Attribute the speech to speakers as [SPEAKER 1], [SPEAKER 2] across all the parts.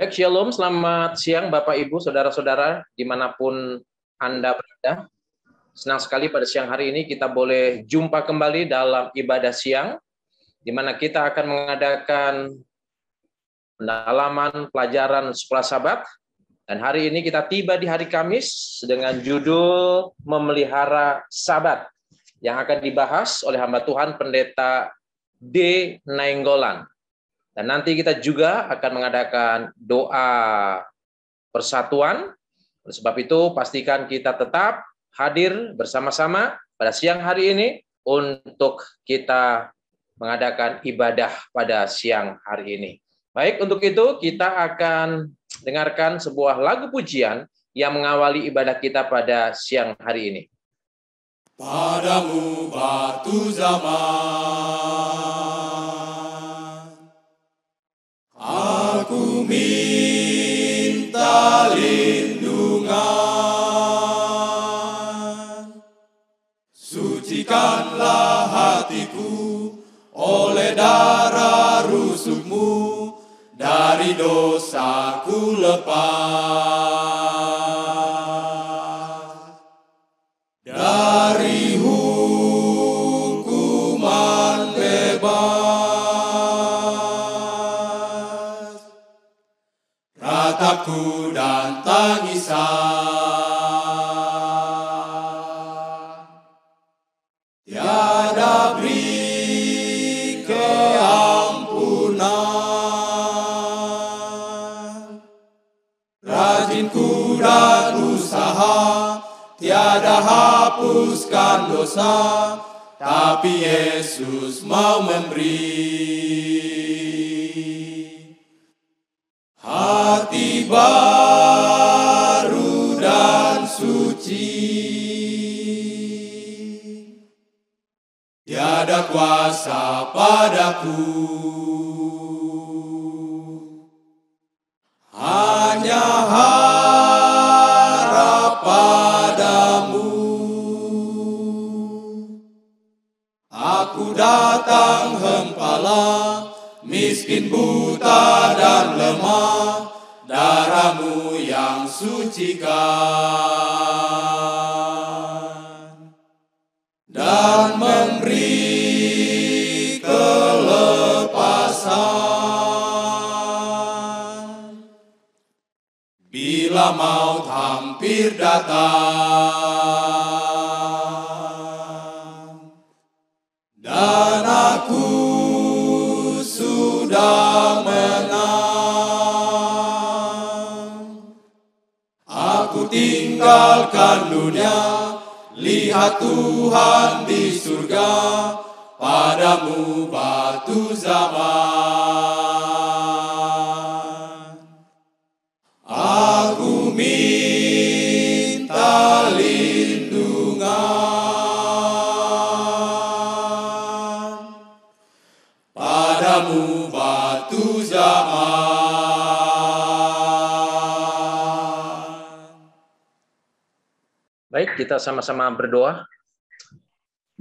[SPEAKER 1] Shalom, selamat siang Bapak Ibu, Saudara-saudara, dimanapun Anda berada. Senang sekali pada siang hari ini kita boleh jumpa kembali dalam ibadah siang, di mana kita akan mengadakan pendalaman pelajaran sekolah Sabat. Dan hari ini kita tiba di hari Kamis dengan judul Memelihara Sabat, yang akan dibahas oleh hamba Tuhan Pendeta D. Nainggolan. Dan nanti kita juga akan mengadakan doa persatuan. Oleh sebab itu, pastikan kita tetap hadir bersama-sama pada siang hari ini untuk kita mengadakan ibadah pada siang hari ini. Baik, untuk itu kita akan dengarkan sebuah lagu pujian yang mengawali ibadah kita pada siang hari ini.
[SPEAKER 2] Padamu batu zaman, aku minta lindungan. Sucikanlah hatiku oleh darah rusukmu, dari dosaku lepas, dari hukuman bebas, ratapku dan tangisan, tiada beri keampunan. Rajinku dan usaha tiada hapuskan dosa, tapi Yesus mau memberi hati baru dan suci. Tiada kuasa padaku, hanya harap padamu. Aku datang hempala, miskin, buta dan lemah, darahmu yang sucikan dan memberi kelepasan. Bila maut hampir datang dan aku sudah menang, aku tinggalkan dunia, lihat Tuhan di surga. Padamu batu zaman, aku minta lindungan. Padamu batu zaman.
[SPEAKER 1] Baik, kita sama-sama berdoa.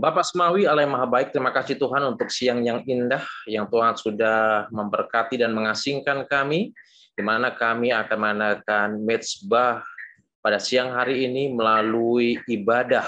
[SPEAKER 1] Bapak Semawi, Allah yang Maha Baik, terima kasih Tuhan untuk siang yang indah, yang Tuhan sudah memberkati dan mengasingkan kami, di mana kami akan mengadakan mezbah pada siang hari ini melalui ibadah,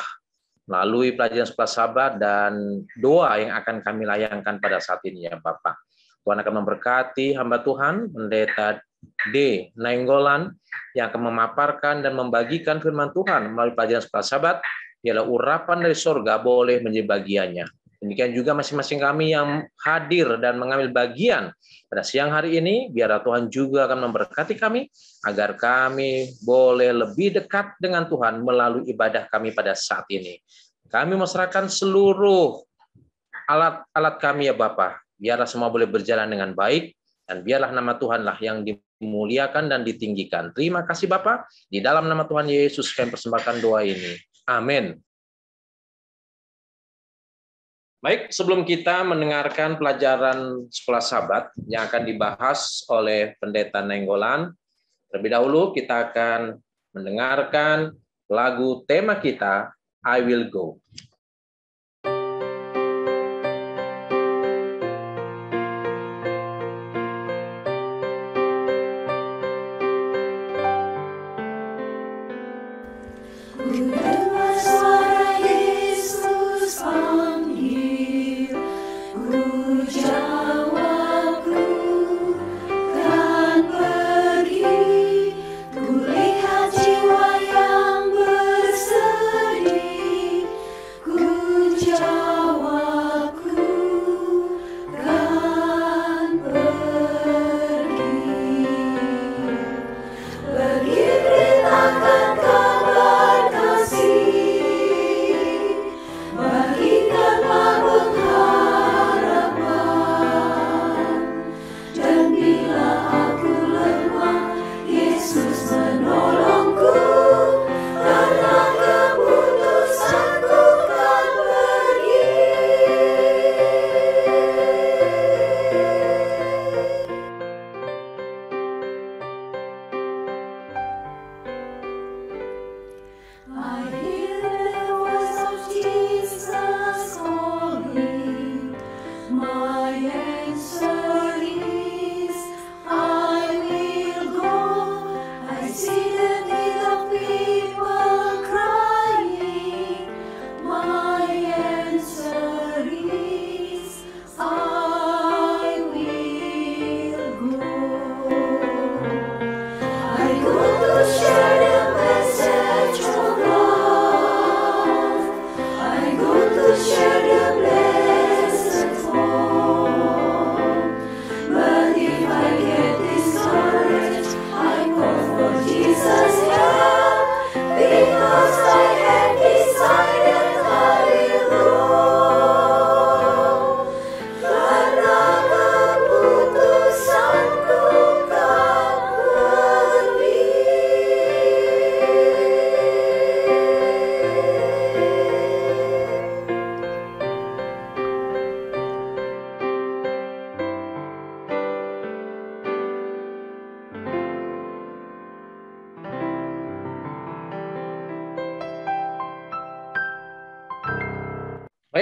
[SPEAKER 1] melalui pelajaran sekolah Sabat dan doa yang akan kami layangkan pada saat ini ya Bapak. Tuhan akan memberkati hamba Tuhan, Pendeta D. Nainggolan, yang akan memaparkan dan membagikan firman Tuhan melalui pelajaran sekolah Sabat. Ialah urapan dari sorga boleh menjadi bagiannya. Demikian juga masing-masing kami yang hadir dan mengambil bagian pada siang hari ini, biarlah Tuhan juga akan memberkati kami, agar kami boleh lebih dekat dengan Tuhan melalui ibadah kami pada saat ini. Kami menyerahkan seluruh alat-alat kami ya Bapa, biarlah semua boleh berjalan dengan baik, dan biarlah nama Tuhanlah yang dimuliakan dan ditinggikan. Terima kasih Bapa, di dalam nama Tuhan Yesus kami persembahkan doa ini. Amin. Baik, sebelum kita mendengarkan pelajaran sekolah Sabat yang akan dibahas oleh Pendeta Nainggolan, terlebih dahulu kita akan mendengarkan lagu tema kita, I Will Go.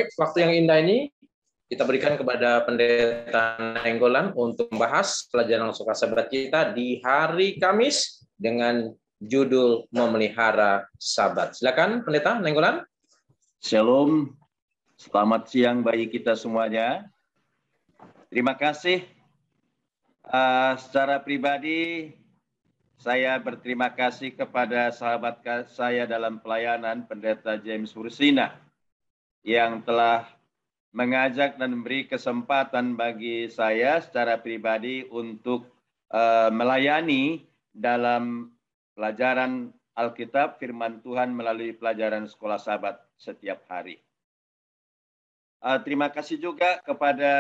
[SPEAKER 1] Baik, waktu yang indah ini kita berikan kepada Pendeta Nainggolan untuk membahas pelajaran suka sahabat kita di hari Kamis dengan judul Memelihara Sabat. Silakan Pendeta Nainggolan.
[SPEAKER 3] Shalom, selamat siang bagi kita semuanya. Terima kasih. Secara pribadi, saya berterima kasih kepada sahabat saya dalam pelayanan, Pendeta James Hursina, yang telah mengajak dan memberi kesempatan bagi saya secara pribadi untuk melayani dalam pelajaran Alkitab, firman Tuhan melalui pelajaran sekolah sahabat setiap hari. Terima kasih juga kepada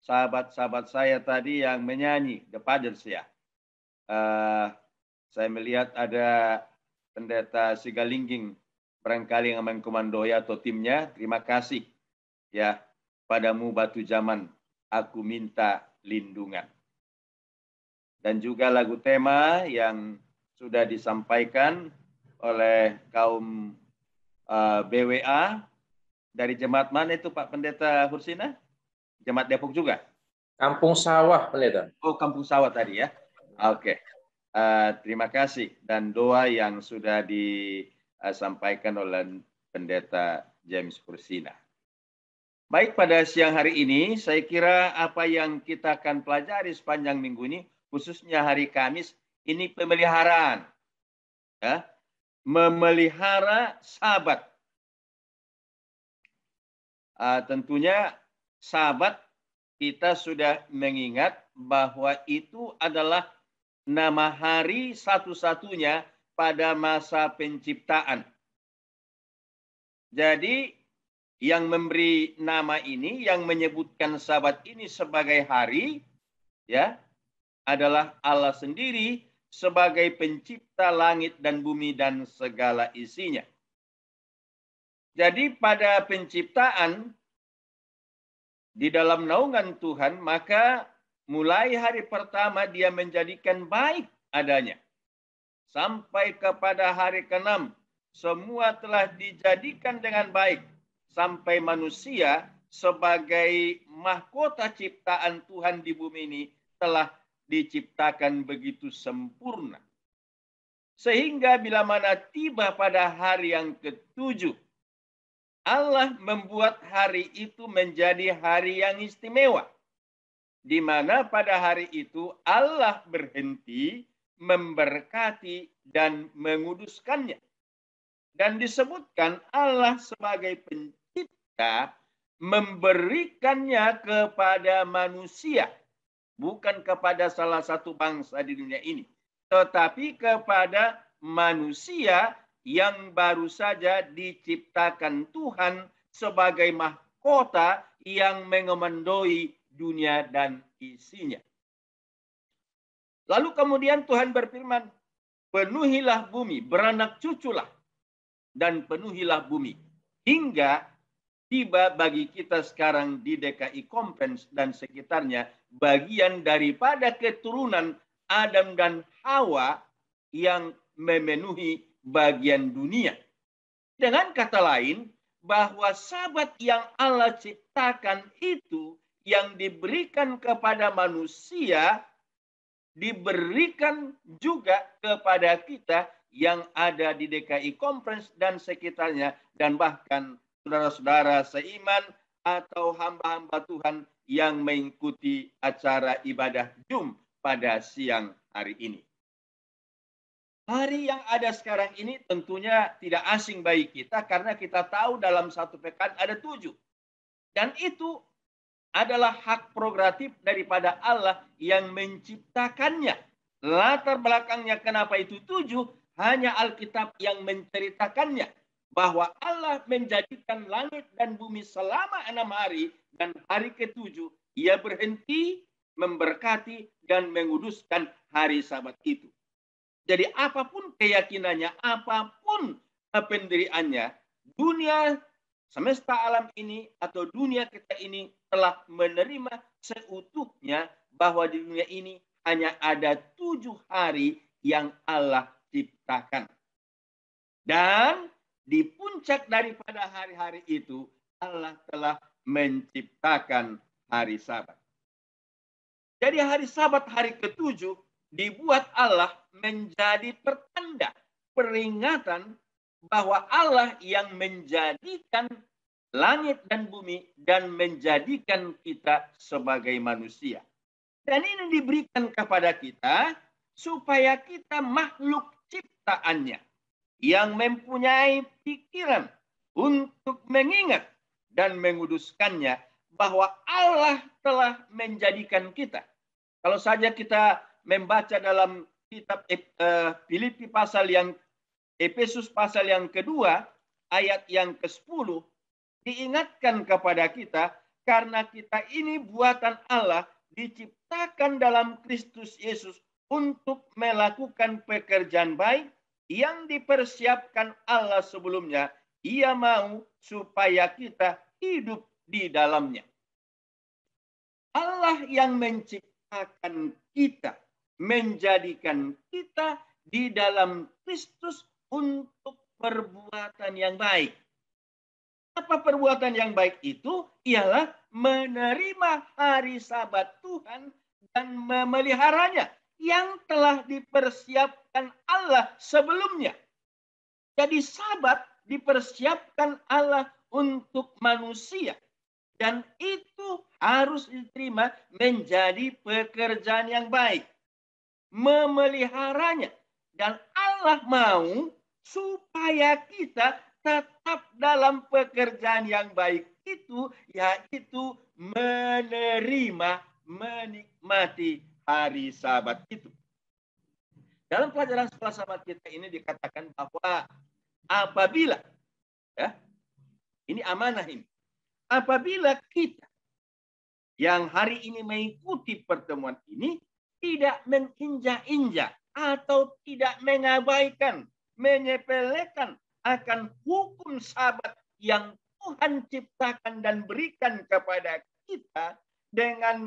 [SPEAKER 3] sahabat-sahabat saya tadi yang menyanyi The Fathers ya. Saya melihat ada Pendeta Sigalingging barangkali yang mengkomandoi atau timnya. Terima kasih ya, padamu batu zaman aku minta lindungan. Dan juga lagu tema yang sudah disampaikan oleh kaum BWA dari jemaat mana itu Pak Pendeta Hursina? Jemaat Depok juga?
[SPEAKER 1] Kampung Sawah, Pendeta.
[SPEAKER 3] Oh, Kampung Sawah tadi ya. Oke. Terima kasih dan doa yang sudah disampaikan oleh Pendeta James Hursina. Baik, pada siang hari ini saya kira apa yang kita akan pelajari sepanjang minggu ini, khususnya hari Kamis, ini pemeliharaan. Ya. Memelihara sabat. Tentunya sabat kita sudah mengingat bahwa itu adalah nama hari satu-satunya pada masa penciptaan. Jadi yang memberi nama ini, yang menyebutkan sabat ini sebagai hari, ya, adalah Allah sendiri sebagai pencipta langit dan bumi dan segala isinya. Jadi pada penciptaan di dalam naungan Tuhan, maka mulai hari pertama dia menjadikan baik adanya. Sampai kepada hari ke-6, semua telah dijadikan dengan baik. Sampai manusia sebagai mahkota ciptaan Tuhan di bumi ini telah diciptakan begitu sempurna. Sehingga bila mana tiba pada hari yang ke-7, Allah membuat hari itu menjadi hari yang istimewa. Di mana pada hari itu Allah berhenti memberkati dan menguduskannya. Dan disebutkan Allah sebagai pencipta memberikannya kepada manusia. Bukan kepada salah satu bangsa di dunia ini. Tetapi kepada manusia yang baru saja diciptakan Tuhan sebagai mahkota yang mengemandoi dunia dan isinya. Lalu kemudian Tuhan berfirman, penuhilah bumi, beranak cuculah, dan penuhilah bumi. Hingga tiba bagi kita sekarang di DKI Conference dan sekitarnya, bagian daripada keturunan Adam dan Hawa yang memenuhi bagian dunia. Dengan kata lain, bahwa sabat yang Allah ciptakan itu yang diberikan kepada manusia, diberikan juga kepada kita yang ada di DKI Conference dan sekitarnya, dan bahkan saudara-saudara seiman atau hamba-hamba Tuhan yang mengikuti acara ibadah Jum pada siang hari ini. Hari yang ada sekarang ini tentunya tidak asing bagi kita karena kita tahu dalam satu pekan ada 7. Dan itu adalah hak prerogatif daripada Allah yang menciptakannya. Latar belakangnya kenapa itu 7, hanya Alkitab yang menceritakannya. Bahwa Allah menjadikan langit dan bumi selama 6 hari, dan hari ke-7 ia berhenti memberkati dan menguduskan hari Sabat itu. Jadi apapun keyakinannya, apapun pendiriannya, dunia semesta alam ini atau dunia kita ini telah menerima seutuhnya bahwa di dunia ini hanya ada 7 hari yang Allah ciptakan. Dan di puncak daripada hari-hari itu, Allah telah menciptakan hari Sabat. Jadi hari Sabat, hari ke-7, dibuat Allah menjadi pertanda, peringatan bahwa Allah yang menjadikan langit dan bumi dan menjadikan kita sebagai manusia. Dan ini diberikan kepada kita supaya kita makhluk ciptaannya yang mempunyai pikiran untuk mengingat dan menguduskannya bahwa Allah telah menjadikan kita. Kalau saja kita membaca dalam kitab Filipi Efesus pasal yang kedua, ayat yang ke-10, diingatkan kepada kita karena kita ini buatan Allah, diciptakan dalam Kristus Yesus untuk melakukan pekerjaan baik yang dipersiapkan Allah sebelumnya. Ia mau supaya kita hidup di dalamnya. Allah yang menciptakan kita, menjadikan kita di dalam Kristus untuk perbuatan yang baik. Apa perbuatan yang baik itu? Ialah menerima hari Sabat Tuhan dan memeliharanya yang telah dipersiapkan Allah sebelumnya. Jadi Sabat dipersiapkan Allah untuk manusia. Dan itu harus diterima menjadi pekerjaan yang baik. Memeliharanya. Dan Allah mau supaya kita tetap dalam pekerjaan yang baik itu, yaitu menerima, menikmati hari Sabat itu. Dalam pelajaran sekolah Sabat kita ini dikatakan bahwa apabila, ya, ini amanah ini, apabila kita yang hari ini mengikuti pertemuan ini tidak menginjak-injak atau tidak mengabaikan, menyepelekan akan hukum Sabat yang Tuhan ciptakan dan berikan kepada kita dengan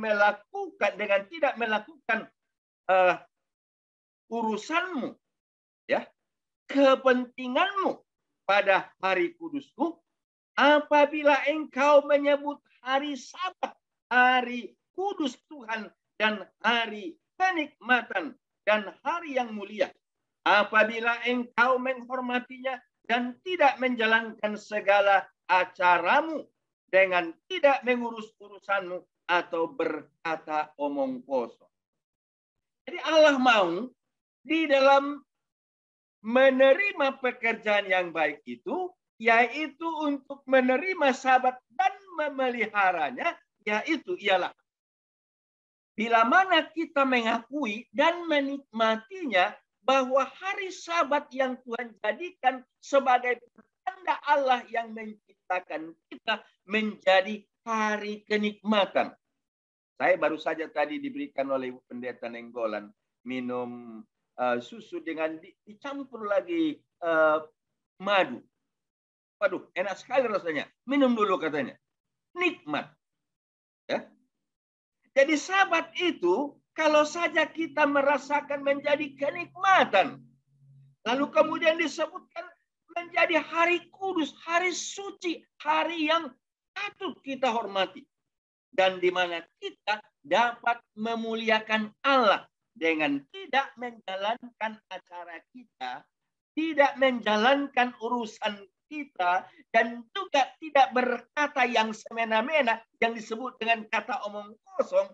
[SPEAKER 3] tidak melakukan urusanmu, ya, kepentinganmu pada hari kudusku. Apabila engkau menyebut hari Sabat, hari kudus Tuhan dan hari kenikmatan dan hari yang mulia, apabila engkau menghormatinya dan tidak menjalankan segala acaramu dengan tidak mengurus urusanmu atau berkata omong kosong. Jadi Allah mau di dalam menerima pekerjaan yang baik itu, yaitu untuk menerima Sabat dan memeliharanya, yaitu ialah bila mana kita mengakui dan menikmatinya bahwa hari Sabat yang Tuhan jadikan sebagai tanda Allah yang menciptakan kita menjadi hari kenikmatan. Saya baru saja tadi diberikan oleh Ibu Pendeta Nenggolan minum susu dengan dicampur lagi madu. Waduh, enak sekali rasanya. Minum dulu katanya. Nikmat. Ya. Jadi Sabat itu kalau saja kita merasakan menjadi kenikmatan, lalu kemudian disebutkan menjadi hari kudus, hari suci, hari yang patut kita hormati. Dan di mana kita dapat memuliakan Allah dengan tidak menjalankan acara kita, tidak menjalankan urusan kita, dan juga tidak berkata yang semena-mena yang disebut dengan kata omong kosong,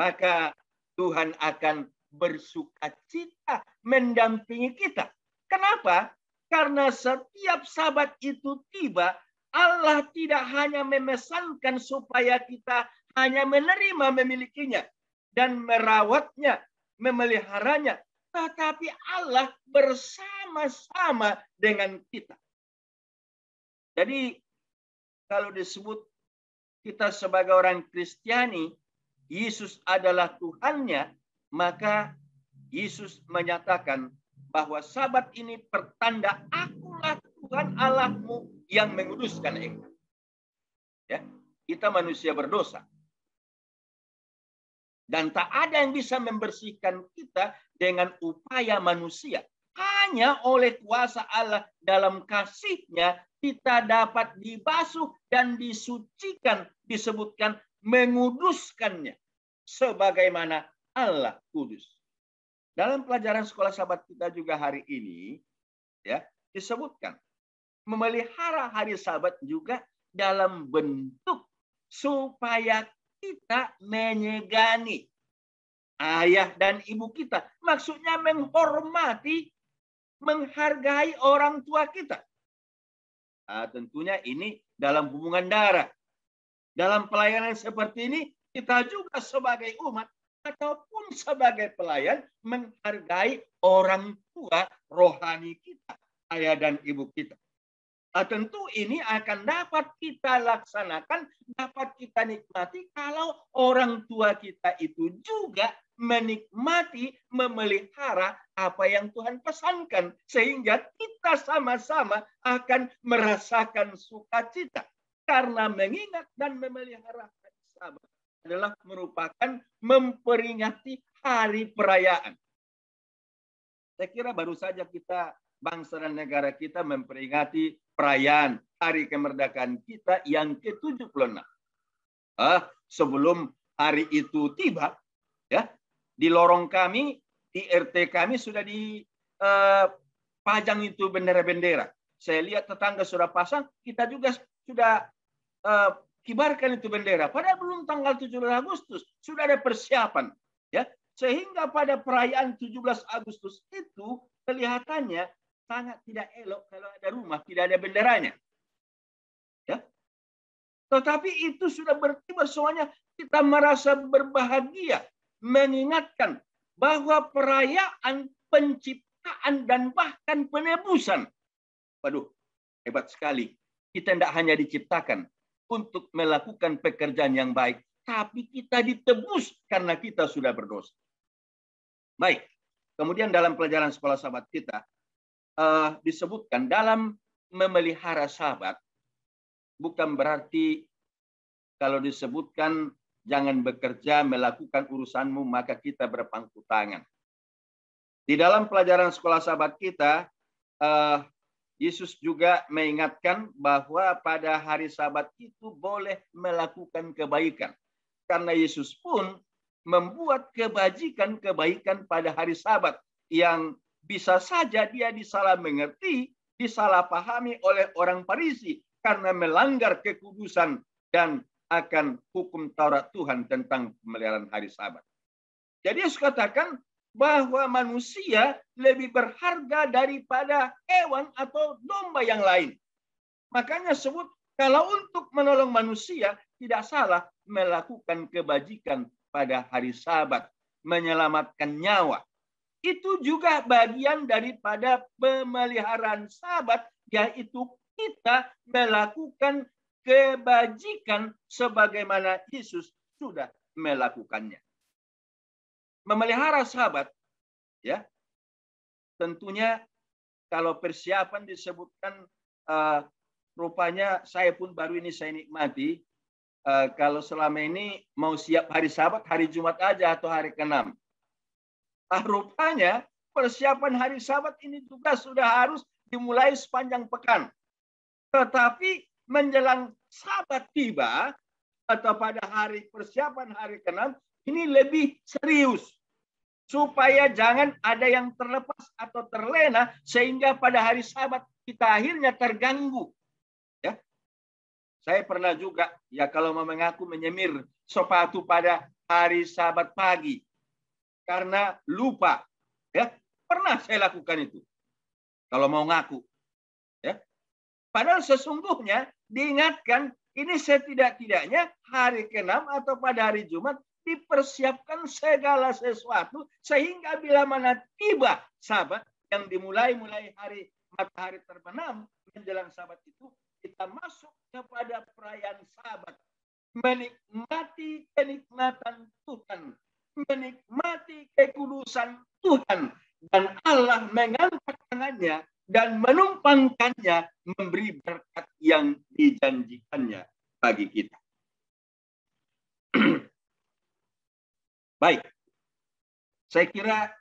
[SPEAKER 3] maka Tuhan akan bersukacita mendampingi kita. Kenapa? Karena setiap Sabat itu tiba, Allah tidak hanya memesankan supaya kita hanya menerima memilikinya dan merawatnya, memeliharanya, tetapi Allah bersama-sama dengan kita. Jadi kalau disebut kita sebagai orang Kristiani, Yesus adalah Tuhannya, maka Yesus menyatakan bahwa Sabat ini pertanda akulah Tuhan Allahmu yang menguduskan engkau. Ya, kita manusia berdosa. Dan tak ada yang bisa membersihkan kita dengan upaya manusia. Hanya oleh kuasa Allah dalam kasih-Nya kita dapat dibasuh dan disucikan, disebutkan menguduskannya sebagaimana Allah kudus. Dalam pelajaran sekolah Sabat kita juga hari ini ya disebutkan memelihara hari Sabat juga dalam bentuk supaya kita menyegani ayah dan ibu kita. Maksudnya menghormati, menghargai orang tua kita. Nah, tentunya ini dalam hubungan darah. Dalam pelayanan seperti ini, kita juga sebagai umat ataupun sebagai pelayan menghargai orang tua rohani kita, ayah dan ibu kita. Nah, tentu ini akan dapat kita laksanakan, dapat kita nikmati kalau orang tua kita itu juga menikmati, memelihara apa yang Tuhan pesankan. Sehingga kita sama-sama akan merasakan sukacita. Karena mengingat dan memelihara hari Sabat adalah merupakan memperingati hari perayaan. Saya kira baru saja kita, bangsa dan negara kita memperingati perayaan hari kemerdekaan kita yang ke-76. Sebelum hari itu tiba, ya, di lorong kami, di RT kami sudah dipajang itu bendera-bendera. Saya lihat tetangga sudah pasang, kita juga sudah kibarkan itu bendera. Padahal belum tanggal 17 Agustus, sudah ada persiapan. Ya, sehingga pada perayaan 17 Agustus itu kelihatannya sangat tidak elok kalau ada rumah tidak ada benderanya. Ya. Tetapi itu sudah berkibar semuanya, kita merasa berbahagia mengingatkan bahwa perayaan penciptaan dan bahkan penebusan. Waduh, hebat sekali. Kita tidak hanya diciptakan untuk melakukan pekerjaan yang baik, tapi kita ditebus karena kita sudah berdosa. Baik, kemudian dalam pelajaran sekolah Sabat kita, disebutkan dalam memelihara Sabat, bukan berarti kalau disebutkan jangan bekerja, melakukan urusanmu, maka kita berpangku tangan. Di dalam pelajaran sekolah Sabat kita, Yesus juga mengingatkan bahwa pada hari Sabat itu boleh melakukan kebaikan. Karena Yesus pun membuat kebajikan-kebaikan pada hari Sabat yang bisa saja dia disalah mengerti, disalahpahami oleh orang Farisi karena melanggar kekudusan dan akan hukum Taurat Tuhan tentang pemeliharaan hari Sabat. Jadi Yesus katakan bahwa manusia lebih berharga daripada hewan atau domba yang lain. Makanya sebut kalau untuk menolong manusia tidak salah melakukan kebajikan pada hari Sabat, menyelamatkan nyawa. Itu juga bagian daripada pemeliharaan Sabat, yaitu kita melakukan kebajikan sebagaimana Yesus sudah melakukannya. Memelihara Sabat, ya, tentunya kalau persiapan disebutkan, rupanya saya pun baru ini saya nikmati. Kalau selama ini mau siap hari Sabat, hari Jumat aja atau hari ke-6. Rupanya persiapan hari Sabat ini juga sudah harus dimulai sepanjang pekan. Tetapi menjelang Sabat tiba atau pada hari persiapan hari ke-6 ini lebih serius supaya jangan ada yang terlepas atau terlena sehingga pada hari Sabat kita akhirnya terganggu. Ya, saya pernah juga ya kalau mau mengaku menyemir sepatu pada hari Sabat pagi karena lupa. Ya, pernah saya lakukan itu. Kalau mau ngaku, ya. Padahal sesungguhnya diingatkan ini setidak-tidaknya hari ke-6 atau pada hari Jumat dipersiapkan segala sesuatu sehingga bila mana tiba Sabat yang dimulai hari matahari terbenam menjelang Sabat itu kita masuk kepada perayaan Sabat, menikmati kenikmatan Tuhan, menikmati kekudusan Tuhan, dan Allah mengangkat tangannya dan menumpangkannya memberi berkat yang dijanjikannya bagi kita. Baik, saya kira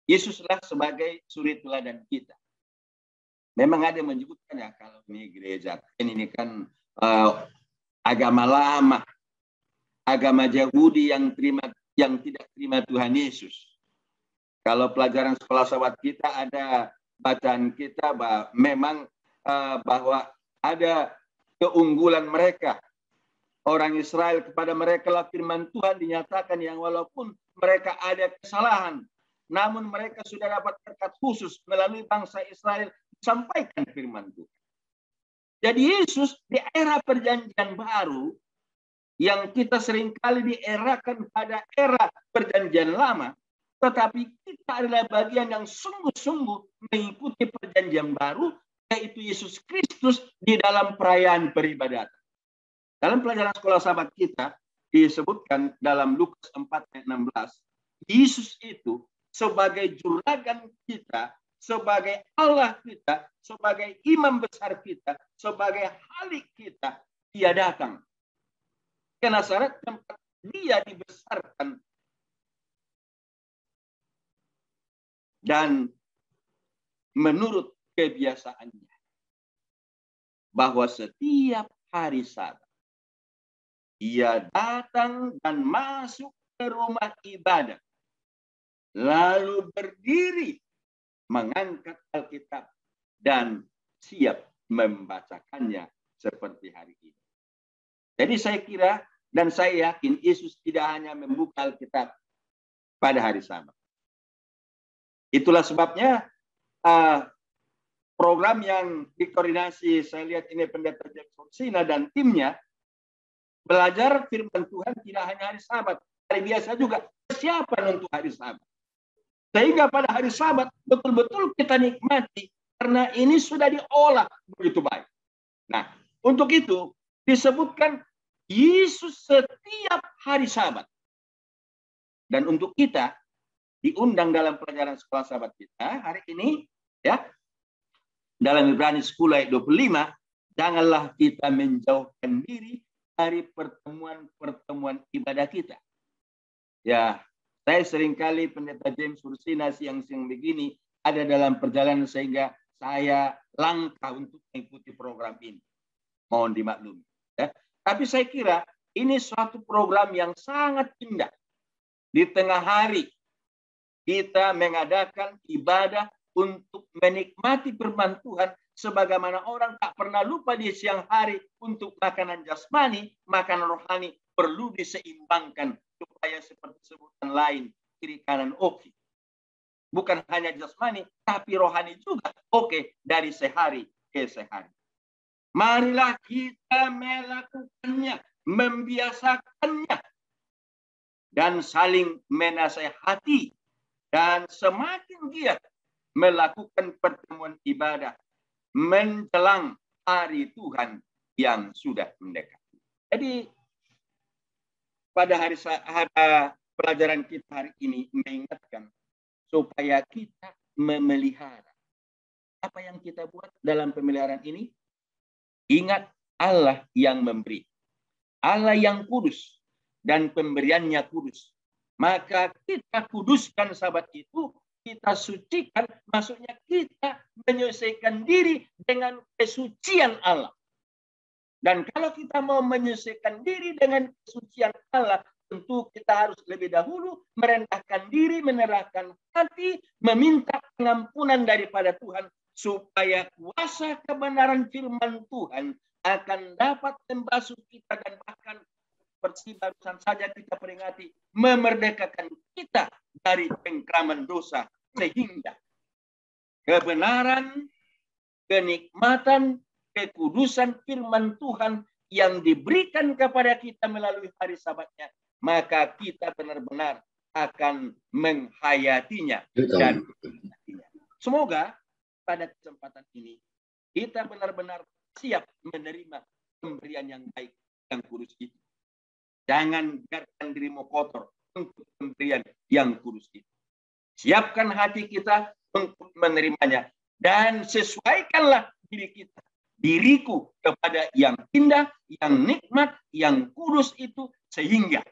[SPEAKER 3] Yesuslah sebagai suri teladan kita. Memang ada yang menyebutkan ya kalau ini gereja ini kan agama lama, agama Yahudi yang tidak terima Tuhan Yesus. Kalau pelajaran sekolah sahabat kita ada bacaan kita bahwa memang bahwa ada keunggulan mereka. Orang Israel, kepada mereka lah firman Tuhan dinyatakan yang walaupun mereka ada kesalahan, namun mereka sudah dapat berkat khusus melalui bangsa Israel sampaikan firman Tuhan. Jadi Yesus di era perjanjian baru yang kita seringkali dierakan pada era perjanjian lama, tetapi kita adalah bagian yang sungguh-sungguh mengikuti perjanjian baru, yaitu Yesus Kristus di dalam perayaan peribadatan. Dalam pelajaran sekolah sahabat kita disebutkan dalam Lukas 4 ayat 16, Yesus itu sebagai juragan kita, sebagai Allah kita, sebagai imam besar kita, sebagai halik kita, dia datang ke Nazaret tempat dia dibesarkan. Dan menurut kebiasaannya, bahwa setiap hari Sabat, ia datang dan masuk ke rumah ibadah, lalu berdiri, mengangkat Alkitab, dan siap membacakannya seperti hari ini. Jadi saya kira dan saya yakin Yesus tidak hanya membuka Alkitab pada hari Sabat. Itulah sebabnya program yang dikoordinasi, saya lihat ini Pendeta Jackson Sina dan timnya, belajar firman Tuhan tidak hanya hari Sabat, hari biasa juga, persiapan untuk hari Sabat. Sehingga pada hari Sabat betul-betul kita nikmati karena ini sudah diolah begitu baik. Nah, untuk itu disebutkan Yesus setiap hari Sabat. Dan untuk kita diundang dalam pelajaran sekolah Sabat kita hari ini, ya, dalam Ibrani 10 ayat 25, janganlah kita menjauhkan diri dari pertemuan-pertemuan ibadah kita. Ya, saya seringkali Pendeta James Ursina siang-siang begini ada dalam perjalanan sehingga saya langkah untuk mengikuti program ini. Mohon dimaklumi. Ya. Tapi saya kira ini suatu program yang sangat indah. Di tengah hari kita mengadakan ibadah untuk menikmati firman Tuhan, sebagaimana orang tak pernah lupa di siang hari untuk makanan jasmani, makanan rohani perlu diseimbangkan supaya seperti sebutan lain, kiri kanan oke. Bukan hanya jasmani, tapi rohani juga oke dari sehari ke sehari. Marilah kita melakukannya, membiasakannya, dan saling menasehati, dan semakin giat melakukan pertemuan ibadah menjelang hari Tuhan yang sudah mendekat. Jadi pada pelajaran kita hari ini mengingatkan supaya kita memelihara apa yang kita buat dalam pemeliharaan ini. Ingat Allah yang memberi, Allah yang kudus, dan pemberiannya kudus. Maka kita kuduskan sahabat itu, kita sucikan, maksudnya kita menyesuaikan diri dengan kesucian Allah. Dan kalau kita mau menyesuaikan diri dengan kesucian Allah, tentu kita harus lebih dahulu merendahkan diri, menyerahkan hati, meminta pengampunan daripada Tuhan, supaya kuasa kebenaran firman Tuhan akan dapat membasuh kita dan bahkan seperti barusan saja kita peringati, memerdekakan kita dari cengkraman dosa, sehingga kebenaran, kenikmatan, kekudusan firman Tuhan yang diberikan kepada kita melalui hari Sabatnya, maka kita benar-benar akan menghayatinya dan menghayatinya. Semoga pada kesempatan ini kita benar-benar siap menerima pemberian yang baik, yang kudus itu. Jangan biarkan dirimu kotor untuk pemberian yang kudus itu. Siapkan hati kita untuk menerimanya dan sesuaikanlah diri kita, diriku kepada yang indah, yang nikmat, yang kudus itu, sehingga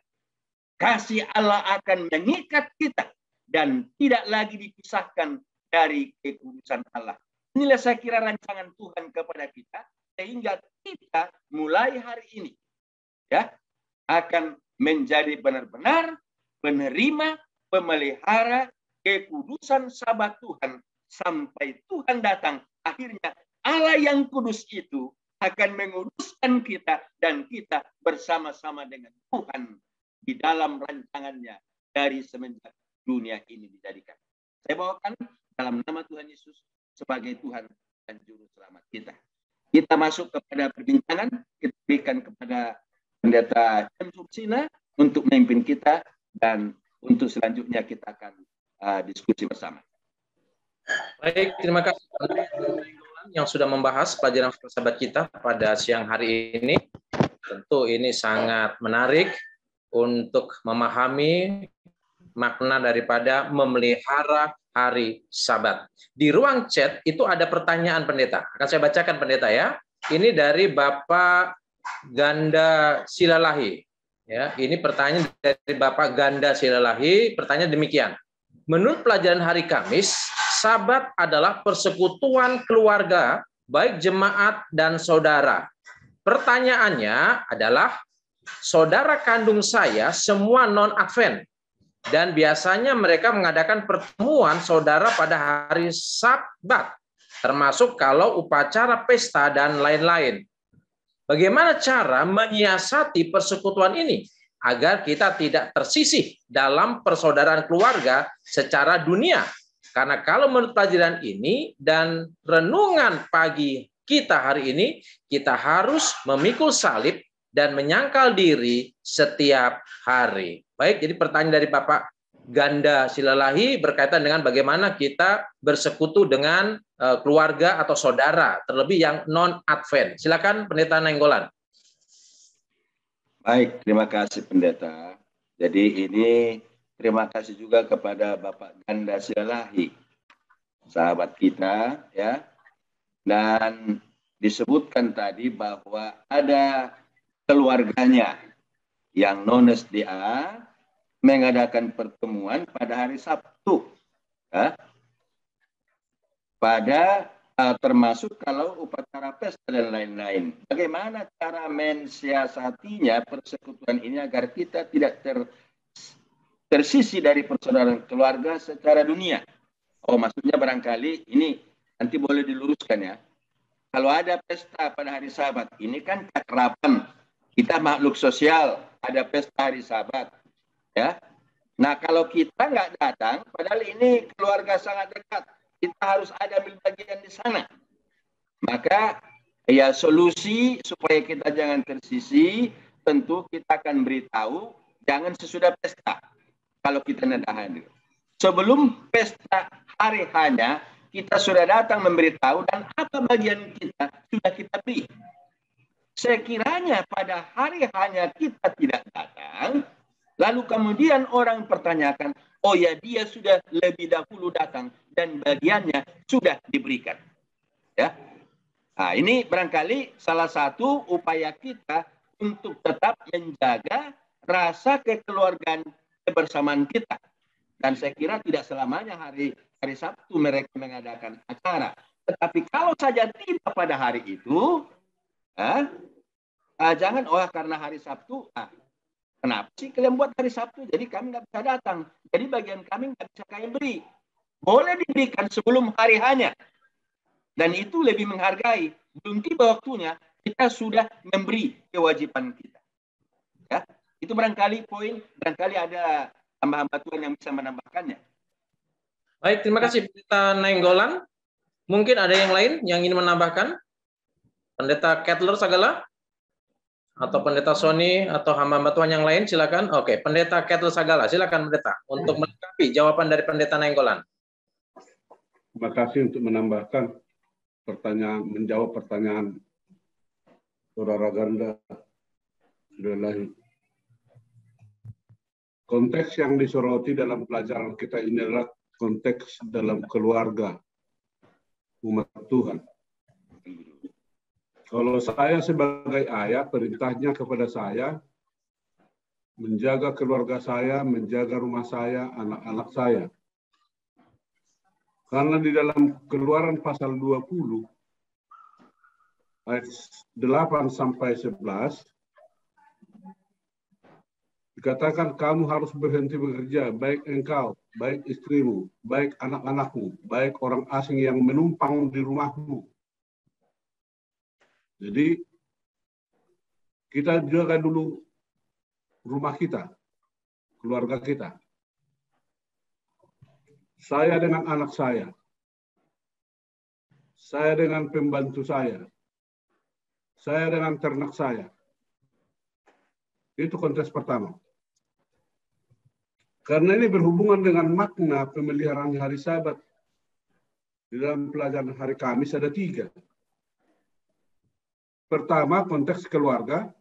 [SPEAKER 3] kasih Allah akan mengikat kita dan tidak lagi dipisahkan dari kekudusan Allah. Inilah saya kira rancangan Tuhan kepada kita, sehingga kita mulai hari ini ya akan menjadi benar-benar penerima, pemelihara kekudusan Sabat Tuhan sampai Tuhan datang. Akhirnya Allah yang kudus itu akan menguduskan kita dan kita bersama-sama dengan Tuhan di dalam rancangannya dari semenjak dunia ini dijadikan. Saya bawakan dalam nama Tuhan Yesus sebagai Tuhan dan Juru Selamat kita. Kita masuk kepada perbincangan, kita berikan kepada Pendeta M. Subsina untuk memimpin kita, dan untuk selanjutnya kita akan diskusi bersama.
[SPEAKER 1] Baik, terima kasih yang sudah membahas pelajaran filsafat kita pada siang hari ini. Tentu ini sangat menarik untuk memahami makna daripada memelihara hari Sabat. Di ruang chat itu ada pertanyaan pendeta. Akan saya bacakan pendeta ya. Ini dari Bapak Ganda Silalahi. Ya, ini pertanyaan dari Bapak Ganda Silalahi. Pertanyaan demikian. Menurut pelajaran hari Kamis, Sabat adalah persekutuan keluarga, baik jemaat dan saudara. Pertanyaannya adalah, saudara kandung saya semua non-Advent. Dan biasanya mereka mengadakan pertemuan saudara pada hari Sabat, termasuk kalau upacara pesta dan lain-lain. Bagaimana cara menyiasati persekutuan ini agar kita tidak tersisih dalam persaudaraan keluarga secara dunia? Karena kalau menurut pelajaran ini dan renungan pagi kita hari ini, kita harus memikul salib dan menyangkal diri setiap hari. Baik, jadi pertanyaan dari Bapak Ganda Silalahi berkaitan dengan bagaimana kita bersekutu dengan keluarga atau saudara, terlebih yang non-Advent. Silakan Pendeta Nainggolan.
[SPEAKER 3] Baik, terima kasih Pendeta. Jadi ini terima kasih juga kepada Bapak Ganda Silalahi, sahabat kita ya. Dan disebutkan tadi bahwa ada keluarganya yang non-SDA mengadakan pertemuan pada hari Sabtu, ya. Termasuk kalau upacara pesta dan lain-lain. Bagaimana cara mensiasatinya persekutuan ini agar kita tidak tersisi dari persaudaraan keluarga secara dunia? Oh, maksudnya barangkali ini nanti boleh diluruskan ya. Kalau ada pesta pada hari Sabat, ini kan keakraban. Kita makhluk sosial, ada pesta hari Sabat. Ya. Nah, kalau kita nggak datang, padahal ini keluarga sangat dekat, kita harus ada ambil bagian di sana. Maka, ya solusi supaya kita jangan tersisi, tentu kita akan beritahu, jangan sesudah pesta. Kalau kita tidak hadir. Sebelum pesta hari hanya, kita sudah datang memberitahu dan apa bagian kita sudah kita beri. Sekiranya pada hari hanya kita tidak datang, lalu kemudian orang pertanyakan, oh ya dia sudah lebih dahulu datang dan bagiannya sudah diberikan. Ya, nah, ini barangkali salah satu upaya kita untuk tetap menjaga rasa kekeluargaan kebersamaan kita. Dan saya kira tidak selamanya hari Sabtu mereka mengadakan acara. Tetapi kalau saja tiba pada hari itu, jangan, karena hari Sabtu, kenapa sih kalian buat hari Sabtu? Jadi kami nggak bisa datang. Jadi bagian kami nggak bisa kalian beri. Boleh diberikan sebelum hari hanya. Dan itu lebih menghargai. Belum tiba waktunya, kita sudah memberi kewajiban kita. Ya, itu barangkali poin, barangkali ada hamba-hamba Tuhan yang bisa menambahkannya.
[SPEAKER 1] Baik, terima kasih Pendeta Nainggolan. Mungkin ada yang lain yang ingin menambahkan? Pendeta Kettler Sagala? Atau Pendeta Sony atau hamba-hamba Tuhan yang lain, silakan. Oke, Pendeta Kettler Sagala, silakan Pendeta untuk melengkapi jawaban dari Pendeta Nainggolan.
[SPEAKER 4] Terima kasih untuk menambahkan menjawab pertanyaan Saudara Ganda Silalahi. Konteks yang disoroti dalam pelajaran kita ini adalah konteks dalam keluarga umat Tuhan. Kalau saya sebagai ayah, perintahnya kepada saya menjaga keluarga saya, menjaga rumah saya, anak-anak saya. Karena di dalam Keluaran pasal 20 ayat 8 sampai 11 dikatakan kamu harus berhenti bekerja, baik engkau, baik istrimu, baik anak-anakmu, baik orang asing yang menumpang di rumahmu. Jadi kita jaga dulu rumah kita, keluarga kita. Saya dengan anak saya dengan pembantu saya dengan ternak saya. Itu konteks pertama. Karena ini berhubungan dengan makna pemeliharaan hari Sabat. Di dalam pelajaran hari Kamis ada 3. Pertama, konteks keluarga.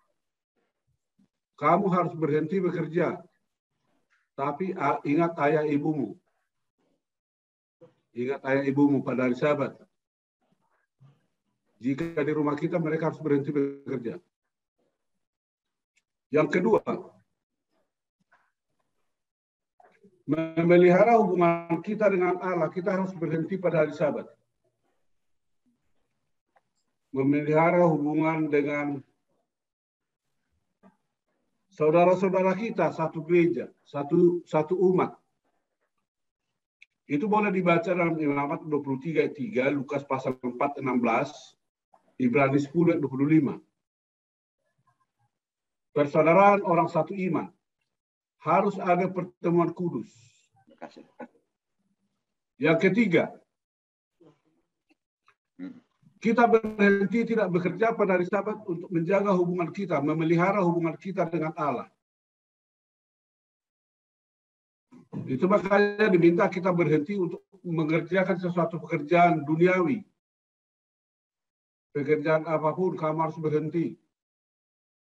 [SPEAKER 4] Kamu harus berhenti bekerja. Tapi ingat ayah ibumu. Ingat ayah ibumu pada hari Sabat. Jika di rumah kita, mereka harus berhenti bekerja. Yang kedua, memelihara hubungan kita dengan Allah, kita harus berhenti pada hari Sabat. Memelihara hubungan dengan saudara-saudara kita, satu gereja, satu umat. Itu boleh dibaca dalam Imamat 23 ayat 3, Lukas pasal 4 16, Ibrani 10 ayat 25. Persaudaraan orang satu iman. Harus ada pertemuan kudus. Yang ketiga, kita berhenti tidak bekerja pada hari Sabat untuk menjaga hubungan kita, memelihara hubungan kita dengan Allah. Itu makanya diminta kita berhenti untuk mengerjakan sesuatu pekerjaan duniawi. Pekerjaan apapun kamu harus berhenti.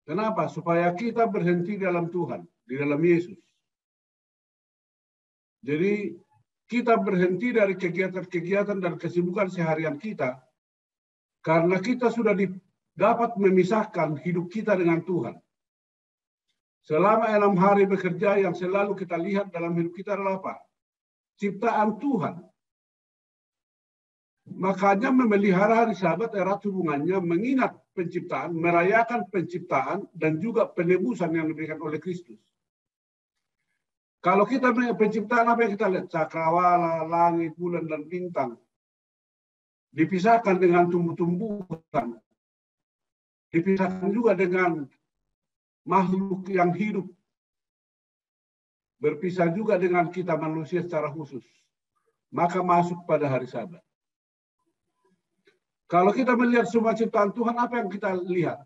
[SPEAKER 4] Kenapa? Supaya kita berhenti dalam Tuhan, di dalam Yesus. Jadi kita berhenti dari kegiatan-kegiatan dan kesibukan seharian kita karena kita sudah dapat memisahkan hidup kita dengan Tuhan. Selama 6 hari bekerja yang selalu kita lihat dalam hidup kita adalah apa? Ciptaan Tuhan. Makanya memelihara hari Sabat erat hubungannya mengingat penciptaan, merayakan penciptaan dan juga penebusan yang diberikan oleh Kristus. Kalau kita melihat penciptaan, apa yang kita lihat? Cakrawala, langit, bulan, dan bintang. Dipisahkan dengan tumbuh-tumbuhan. Dipisahkan juga dengan makhluk yang hidup. Berpisah juga dengan kita manusia secara khusus. Maka masuk pada hari Sabat. Kalau kita melihat semua ciptaan Tuhan, apa yang kita lihat?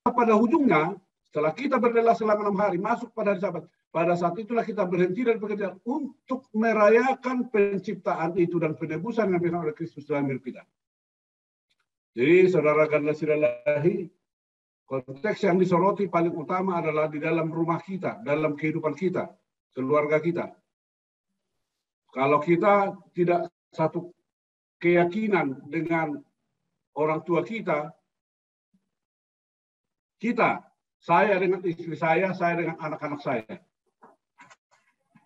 [SPEAKER 4] Pada ujungnya, setelah kita berdoa selama 6 hari, masuk pada hari Sabat. Pada saat itulah kita berhenti dari pekerjaan untuk merayakan penciptaan itu dan penebusan yang diberikan oleh Kristus dalam hidup kita. Jadi, saudara Gandasiralahi, konteks yang disoroti paling utama adalah di dalam rumah kita, dalam kehidupan kita, keluarga kita. Kalau kita tidak satu keyakinan dengan orang tua kita, saya dengan istri saya dengan anak-anak saya.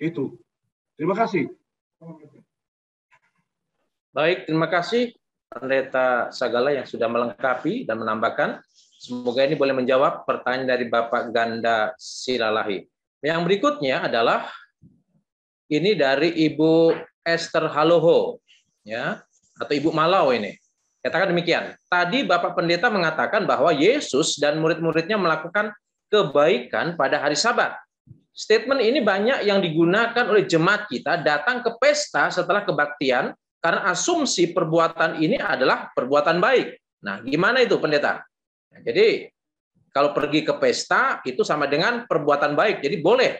[SPEAKER 4] Itu. Terima kasih.
[SPEAKER 1] Baik, terima kasih Pendeta Sagala yang sudah melengkapi dan menambahkan. Semoga ini boleh menjawab pertanyaan dari Bapak Ganda Silalahi. Yang berikutnya adalah ini dari Ibu Esther Haloho, ya, atau Ibu Malau ini. Katakan demikian. Tadi Bapak Pendeta mengatakan bahwa Yesus dan murid-muridnya melakukan kebaikan pada hari Sabat. Statement ini banyak yang digunakan oleh jemaat kita datang ke pesta setelah kebaktian karena asumsi perbuatan ini adalah perbuatan baik. Nah, gimana itu Pendeta? Nah, jadi kalau pergi ke pesta itu sama dengan perbuatan baik. Jadi boleh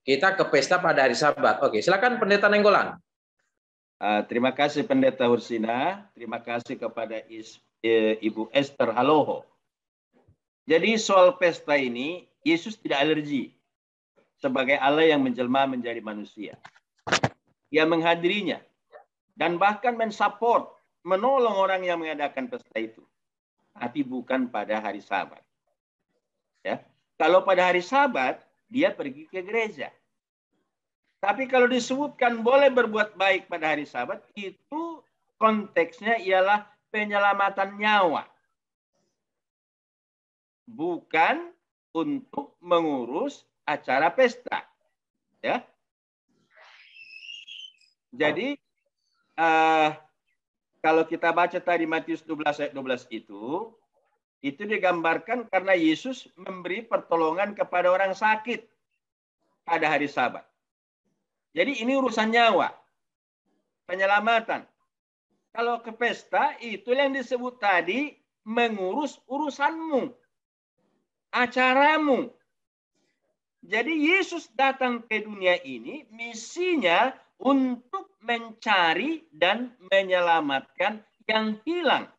[SPEAKER 1] kita ke pesta pada hari Sabat. Oke, silakan Pendeta Nenggolan.
[SPEAKER 3] Terima kasih Pendeta Hursina. Terima kasih kepada Ibu Esther Haloho. Jadi soal pesta ini, Yesus tidak alergi sebagai Allah yang menjelma menjadi manusia. Ia menghadirinya dan bahkan mensupport, menolong orang yang mengadakan pesta itu. Tapi bukan pada hari Sabat. Ya. Kalau pada hari Sabat, dia pergi ke gereja. Tapi kalau disebutkan boleh berbuat baik pada hari Sabat, itu konteksnya ialah penyelamatan nyawa. Bukan untuk mengurus acara pesta. Ya. Jadi, kalau kita baca tadi Matius 12 ayat 12 itu digambarkan karena Yesus memberi pertolongan kepada orang sakit pada hari Sabat. Jadi ini urusan nyawa, penyelamatan. Kalau ke pesta, itu yang disebut tadi mengurus urusanmu, acaramu. Jadi Yesus datang ke dunia ini, misinya untuk mencari dan menyelamatkan yang hilang.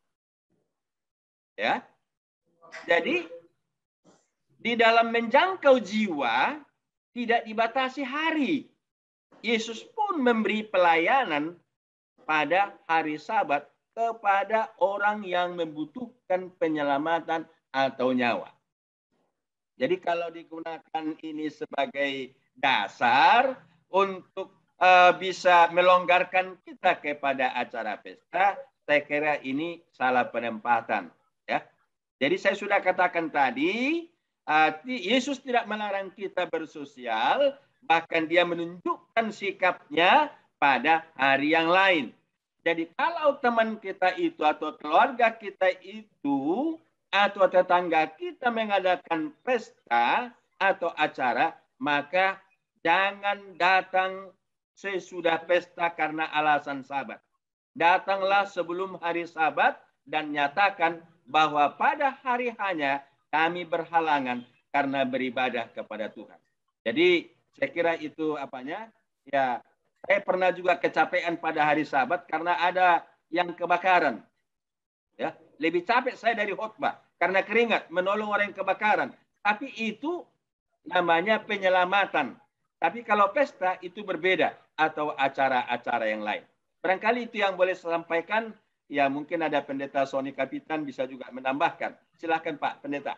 [SPEAKER 3] Ya. Jadi di dalam menjangkau jiwa tidak dibatasi hari. Yesus pun memberi pelayanan pada hari Sabat kepada orang yang membutuhkan penyelamatan atau nyawa. Jadi kalau digunakan ini sebagai dasar untuk bisa melonggarkan kita kepada acara pesta, saya kira ini salah penempatan. Ya. Jadi saya sudah katakan tadi, Yesus tidak melarang kita bersosial, bahkan dia menunjukkan sikapnya pada hari yang lain. Jadi kalau teman kita itu atau keluarga kita itu atau tetangga kita mengadakan pesta atau acara, maka jangan datang sesudah pesta karena alasan Sabat. Datanglah sebelum hari Sabat dan nyatakan bahwa pada hari hanya kami berhalangan karena beribadah kepada Tuhan. Jadi saya kira itu apanya? Ya, saya pernah juga kecapean pada hari Sabat karena ada yang kebakaran. Ya, lebih capek saya dari khotbah karena keringat menolong orang yang kebakaran. Tapi itu namanya penyelamatan. Tapi kalau pesta itu berbeda atau acara-acara yang lain. Barangkali itu yang boleh saya sampaikan. Ya, mungkin ada Pendeta Sony Kapitan bisa juga menambahkan. Silakan Pak Pendeta.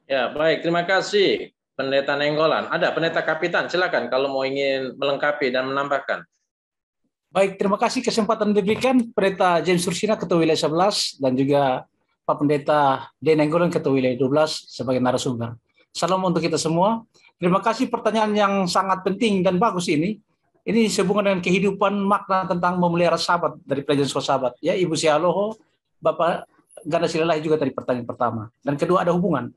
[SPEAKER 1] Ya, baik. Terima kasih. Pendeta Nenggolan. Ada Pendeta Kapitan, silakan kalau mau ingin melengkapi dan menambahkan.
[SPEAKER 5] Baik, terima kasih kesempatan diberikan Pendeta James Sursina Ketua Wilayah 11 dan juga Pak Pendeta D. Nenggolan Ketua Wilayah 12 sebagai narasumber. Salam untuk kita semua. Terima kasih pertanyaan yang sangat penting dan bagus ini. Ini sehubungan dengan kehidupan makna tentang memelihara Sabat dari pelajaran sekolah Sabat. Ya, Ibu Sialoho, Bapak Ganda Silalahi juga tadi pertanyaan pertama. Dan kedua ada hubungan.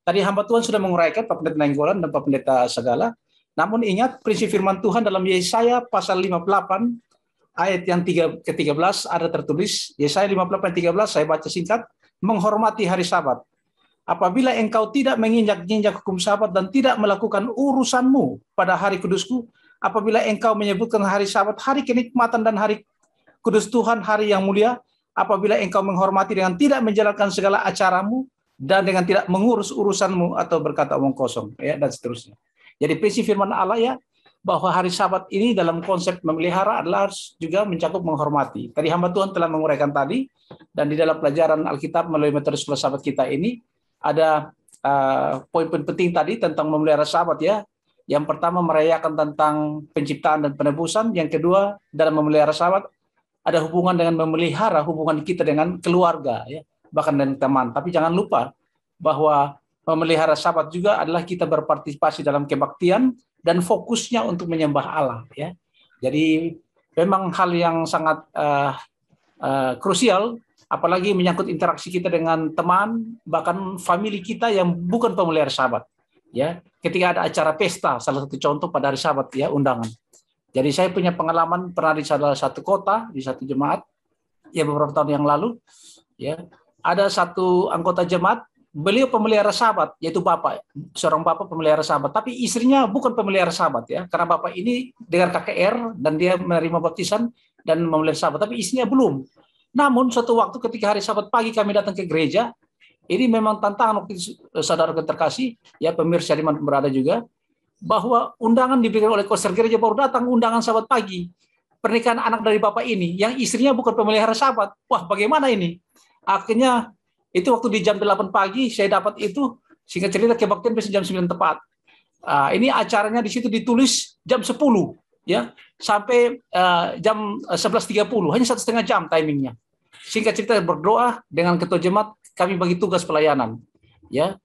[SPEAKER 5] Tadi hamba Tuhan sudah menguraikan Pak Pendeta Nenggolan dan Pak Pendeta Segala. Namun ingat prinsip firman Tuhan dalam Yesaya pasal 58 ayat yang ke-13 ada tertulis, Yesaya 58 ayat 13, saya baca singkat, menghormati hari Sabat. Apabila engkau tidak menginjak-injak hukum Sabat dan tidak melakukan urusanmu pada hari kudusku, apabila engkau menyebutkan hari Sabat hari kenikmatan dan hari kudus Tuhan, hari yang mulia, apabila engkau menghormati dengan tidak menjalankan segala acaramu, dan dengan tidak mengurus urusanmu atau berkata omong kosong, ya, dan seterusnya. Jadi prinsip firman Allah ya, bahwa hari Sabat ini dalam konsep memelihara adalah juga mencakup menghormati. Tadi hamba Tuhan telah menguraikan tadi, dan di dalam pelajaran Alkitab melalui metode sekolah Sabat kita ini, ada poin-poin penting tadi tentang memelihara Sabat ya. Yang pertama merayakan tentang penciptaan dan penebusan, yang kedua dalam memelihara Sabat ada hubungan dengan memelihara hubungan kita dengan keluarga ya, bahkan dengan teman. Tapi jangan lupa bahwa memelihara Sabat juga adalah kita berpartisipasi dalam kebaktian dan fokusnya untuk menyembah Allah ya. Jadi memang hal yang sangat krusial, apalagi menyangkut interaksi kita dengan teman, bahkan famili kita yang bukan pemelihara Sabat ya. Ketika ada acara pesta, salah satu contoh pada hari Sabat ya, undangan. Jadi saya punya pengalaman pernah di salah satu kota, di satu jemaat ya beberapa tahun yang lalu ya. Ada satu anggota jemaat, beliau pemelihara Sabat, yaitu bapak, seorang bapak pemelihara Sabat, tapi istrinya bukan pemelihara Sabat ya, karena bapak ini dengan KKR dan dia menerima baptisan dan memelihara Sabat, tapi istrinya belum. Namun suatu waktu ketika hari Sabat pagi kami datang ke gereja, ini memang tantangan waktu saudara terkasih, ya pemirsa di mana berada juga, bahwa undangan diberikan oleh koster gereja, baru datang undangan Sabat pagi, pernikahan anak dari bapak ini, yang istrinya bukan pemelihara Sabat. Wah, bagaimana ini? Akhirnya itu waktu di jam 8 pagi saya dapat itu, singkat cerita kebaktian jam 9 tepat. Ini acaranya di situ ditulis jam 10 ya sampai jam 11.30, hanya 1,5 jam timingnya. Singkat cerita, berdoa dengan ketua jemaat, kami bagi tugas pelayanan. Ya,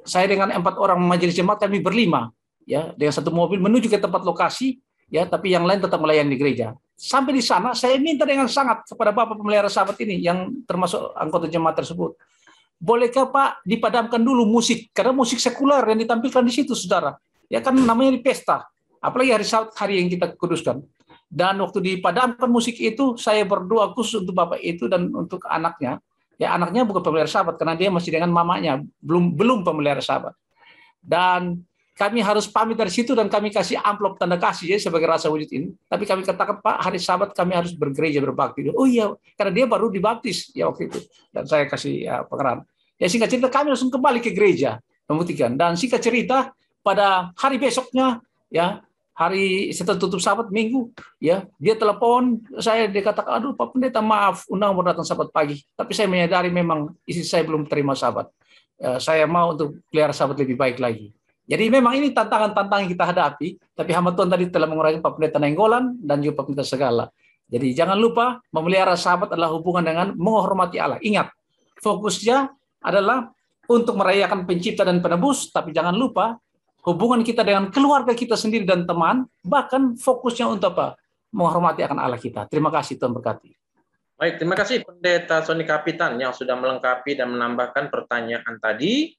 [SPEAKER 5] saya dengan 4 orang majelis jemaat, kami berlima ya dengan 1 mobil menuju ke tempat lokasi ya, tapi yang lain tetap melayani di gereja. Sampai di sana saya minta dengan sangat kepada Bapak pemelihara sahabat ini yang termasuk anggota jemaat tersebut, bolehkah Pak dipadamkan dulu musik, karena musik sekuler yang ditampilkan di situ, saudara. Ya kan namanya di pesta, apalagi hari Sabat, hari yang kita kuduskan. Dan waktu dipadamkan musik itu, saya berdoa khusus untuk Bapak itu dan untuk anaknya. Ya, anaknya bukan pemelihara sahabat karena dia masih dengan mamanya, belum pemelihara sahabat. Dan kami harus pamit dari situ dan kami kasih amplop tanda kasih ya sebagai rasa wujud ini. Tapi kami katakan, Pak, hari Sabat kami harus bergereja berbakti. Oh iya, karena dia baru dibaptis ya waktu itu. Dan saya kasih pengarahan. Ya singkat cerita kami langsung kembali ke gereja membuktikan. Dan singkat cerita pada hari besoknya ya, hari setelah tutup Sabat Minggu ya, dia telepon saya, dia katakan, aduh Pak Pendeta maaf undang mau datang Sabat pagi, tapi saya menyadari memang istri saya belum terima Sabat. Saya mau untuk pelihara Sabat lebih baik lagi. Jadi memang ini tantangan-tantangan yang kita hadapi, tapi hamba Tuhan tadi telah menguraikan Pak Pendeta Nainggolan dan juga Pak Pendeta Segala. Jadi jangan lupa memelihara sahabat adalah hubungan dengan menghormati Allah. Ingat, fokusnya adalah untuk merayakan pencipta dan penebus, tapi jangan lupa hubungan kita dengan keluarga kita sendiri dan teman, bahkan fokusnya untuk apa? Menghormati akan Allah kita. Terima kasih, Tuhan berkati.
[SPEAKER 1] Baik, terima kasih Pendeta Sony Kapitan yang sudah melengkapi dan menambahkan pertanyaan tadi.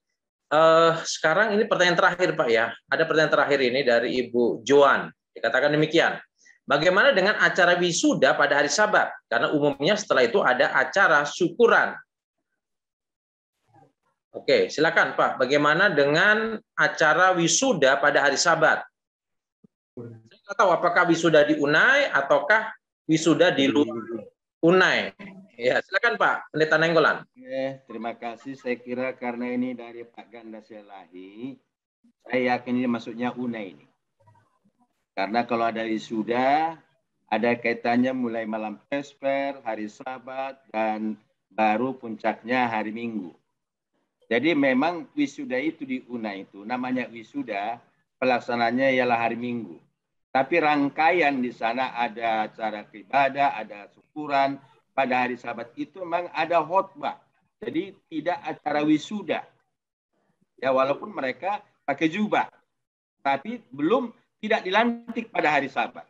[SPEAKER 1] Sekarang ini pertanyaan terakhir Pak ya. Ada pertanyaan terakhir ini dari Ibu Joan. Dikatakan demikian. Bagaimana dengan acara wisuda pada hari Sabat? Karena umumnya setelah itu ada acara syukuran. Oke, silakan Pak. Bagaimana dengan acara wisuda pada hari Sabat? Saya nggak tahu apakah wisuda di Unai ataukah wisuda di luar Unai. Ya, silakan Pak Pendeta Nainggolan.
[SPEAKER 3] Terima kasih. Saya kira karena ini dari Pak Ganda Selahi, saya yakin ini maksudnya Unai ini. Karena kalau ada wisuda, ada kaitannya mulai malam Vesper, hari Sabat, dan baru puncaknya hari Minggu. Jadi memang wisuda itu di Unai itu, namanya wisuda, pelaksananya ialah hari Minggu. Tapi rangkaian di sana ada acara ibadah, ada syukuran. Pada hari Sabat itu memang ada khotbah. Jadi tidak acara wisuda. Ya walaupun mereka pakai jubah. Tapi belum tidak dilantik pada hari Sabat.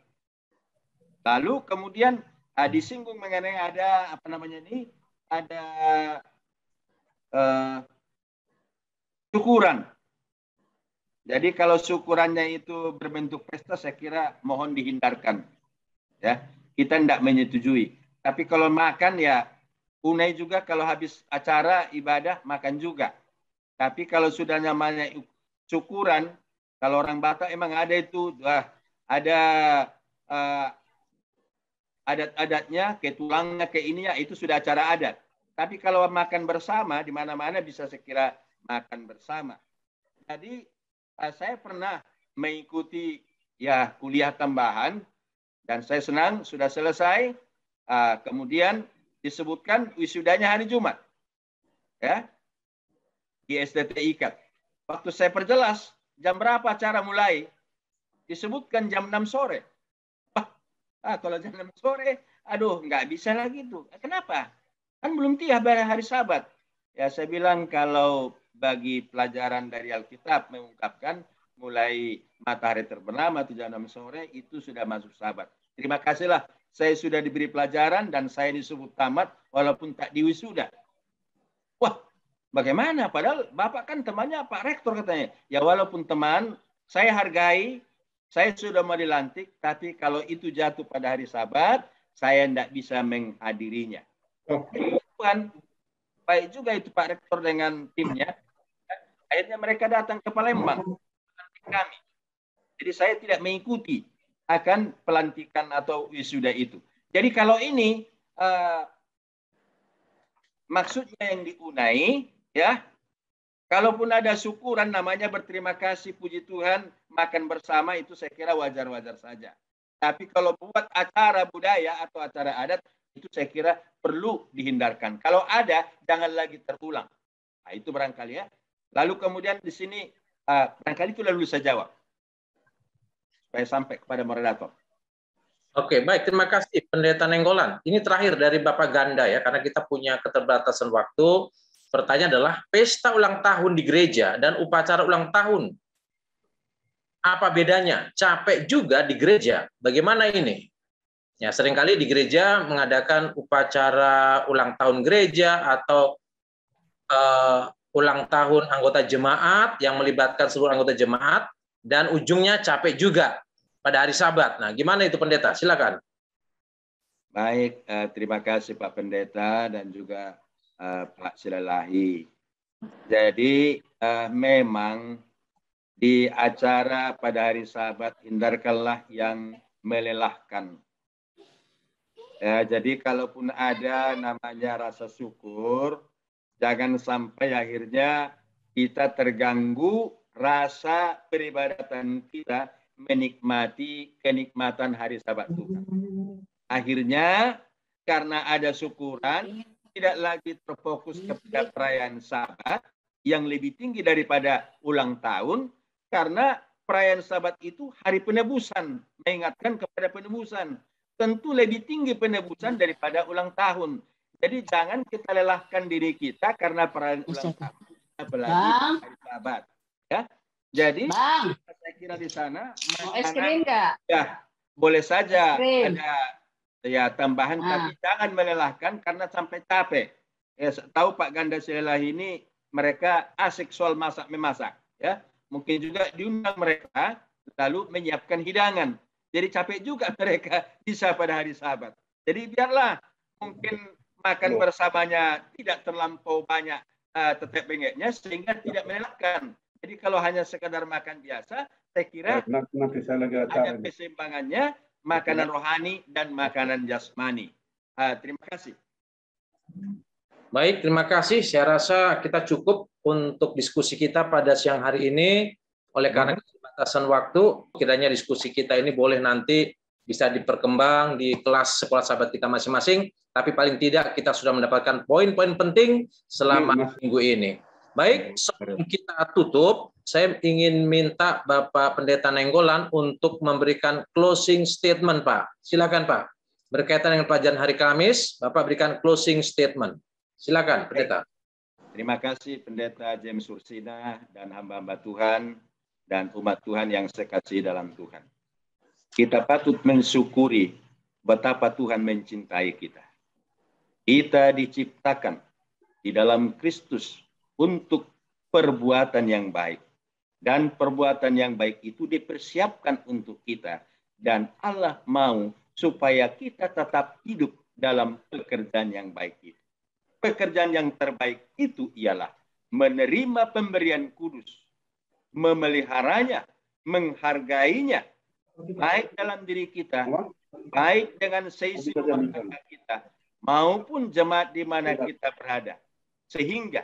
[SPEAKER 3] Lalu kemudian disinggung mengenai ada apa namanya ini? Ada syukuran. Jadi kalau syukurannya itu berbentuk pesta, saya kira mohon dihindarkan. Ya, kita tidak menyetujui. Tapi kalau makan ya, Unai juga kalau habis acara ibadah makan juga. Tapi kalau sudah namanya syukuran, kalau orang Batak emang ada itu, ada adat-adatnya, ke tulangnya, ke ininya, itu sudah acara adat. Tapi kalau makan bersama, di mana-mana bisa sekira makan bersama. Jadi saya pernah mengikuti ya kuliah tambahan, dan saya senang sudah selesai. Kemudian disebutkan wisudanya hari Jumat, ya di SDT IKAT. Waktu saya perjelas jam berapa acara mulai, disebutkan jam 6 sore. Kalau jam 6 sore, aduh nggak bisa lagi tuh. Kenapa? Kan belum tiba hari Sabat. Ya saya bilang kalau bagi pelajaran dari Alkitab mengungkapkan mulai matahari terbenam atau jam 6 sore itu sudah masuk Sabat. Terima kasihlah. Saya sudah diberi pelajaran dan saya disebut tamat walaupun tak diwisuda. Wah, bagaimana? Padahal Bapak kan temannya Pak Rektor katanya. Ya walaupun teman, saya hargai, saya sudah mau dilantik, tapi kalau itu jatuh pada hari Sabat, saya tidak bisa menghadirinya. Tuhan, baik juga itu Pak Rektor dengan timnya. Akhirnya mereka datang ke Palembang, melantik kami. Jadi saya tidak mengikuti akan pelantikan atau wisuda itu. Jadi kalau ini maksudnya yang diunai, ya, kalaupun ada syukuran namanya berterima kasih, puji Tuhan, makan bersama itu saya kira wajar-wajar saja. Tapi kalau buat acara budaya atau acara adat itu saya kira perlu dihindarkan. Kalau ada, jangan lagi terulang. Nah, itu barangkali ya. Lalu kemudian di sini barangkali itu lalu saya jawab supaya sampai kepada moderator.
[SPEAKER 1] Oke, baik. Terima kasih Pendeta Nenggolan. Ini terakhir dari Bapak Ganda ya, karena kita punya keterbatasan waktu. Pertanyaan adalah, pesta ulang tahun di gereja dan upacara ulang tahun, apa bedanya? Capek juga di gereja. Bagaimana ini? Ya, seringkali di gereja mengadakan upacara ulang tahun gereja atau ulang tahun anggota jemaat yang melibatkan seluruh anggota jemaat, dan ujungnya capek juga pada hari Sabat. Nah, gimana itu Pendeta? Silakan.
[SPEAKER 3] Baik, terima kasih Pak Pendeta dan juga Pak Silalahi. Jadi memang di acara pada hari Sabat hindarkanlah yang melelahkan. Jadi kalaupun ada namanya rasa syukur, jangan sampai akhirnya kita terganggu rasa peribadatan kita menikmati kenikmatan hari Sabat Tuhan. Akhirnya karena ada syukuran, tidak lagi terfokus kepada perayaan Sabat yang lebih tinggi daripada ulang tahun, karena perayaan Sabat itu hari penebusan, mengingatkan kepada penebusan. Tentu lebih tinggi penebusan daripada ulang tahun. Jadi jangan kita lelahkan diri kita karena perayaan ulang tahun, apalagi hari Sabat. Ya, jadi saya kira di sana
[SPEAKER 6] es krim nggak?
[SPEAKER 3] Ya, boleh saja ada ya tambahan, tapi jangan melelahkan karena sampai capek. Ya, tahu Pak Ganda Silalahi ini mereka asik soal masak-memasak. Ya, mungkin juga diundang mereka lalu menyiapkan hidangan. Jadi capek juga mereka bisa pada hari Sabat. Jadi biarlah mungkin makan bersamanya tidak terlampau banyak tetep bengeknya sehingga tidak melelahkan. Jadi kalau hanya sekedar makan biasa, saya kira ada keseimbangannya makanan rohani dan makanan jasmani. Terima kasih.
[SPEAKER 1] Baik, terima kasih. Saya rasa kita cukup untuk diskusi kita pada siang hari ini. Oleh karena keterbatasan waktu, kiranya diskusi kita ini boleh nanti bisa diperkembang di kelas sekolah sahabat kita masing-masing, tapi paling tidak kita sudah mendapatkan poin-poin penting selama minggu ini. Baik, sebelum kita tutup, saya ingin minta Bapak Pendeta Nenggolan untuk memberikan closing statement, Pak. Silakan, Pak. Berkaitan dengan pelajaran hari Kamis, Bapak berikan closing statement. Silakan, Pendeta.
[SPEAKER 3] Terima kasih Pendeta James Sursina dan hamba-hamba Tuhan dan umat Tuhan yang saya kasihi dalam Tuhan. Kita patut mensyukuri betapa Tuhan mencintai kita. Kita diciptakan di dalam Kristus untuk perbuatan yang baik. Dan perbuatan yang baik itu dipersiapkan untuk kita. Dan Allah mau supaya kita tetap hidup dalam pekerjaan yang baik itu. Pekerjaan yang terbaik itu ialah menerima pemberian kudus, memeliharanya, menghargainya, baik dalam diri kita, baik dengan seisi rumah tangga kita, maupun jemaat di mana kita berada. Sehingga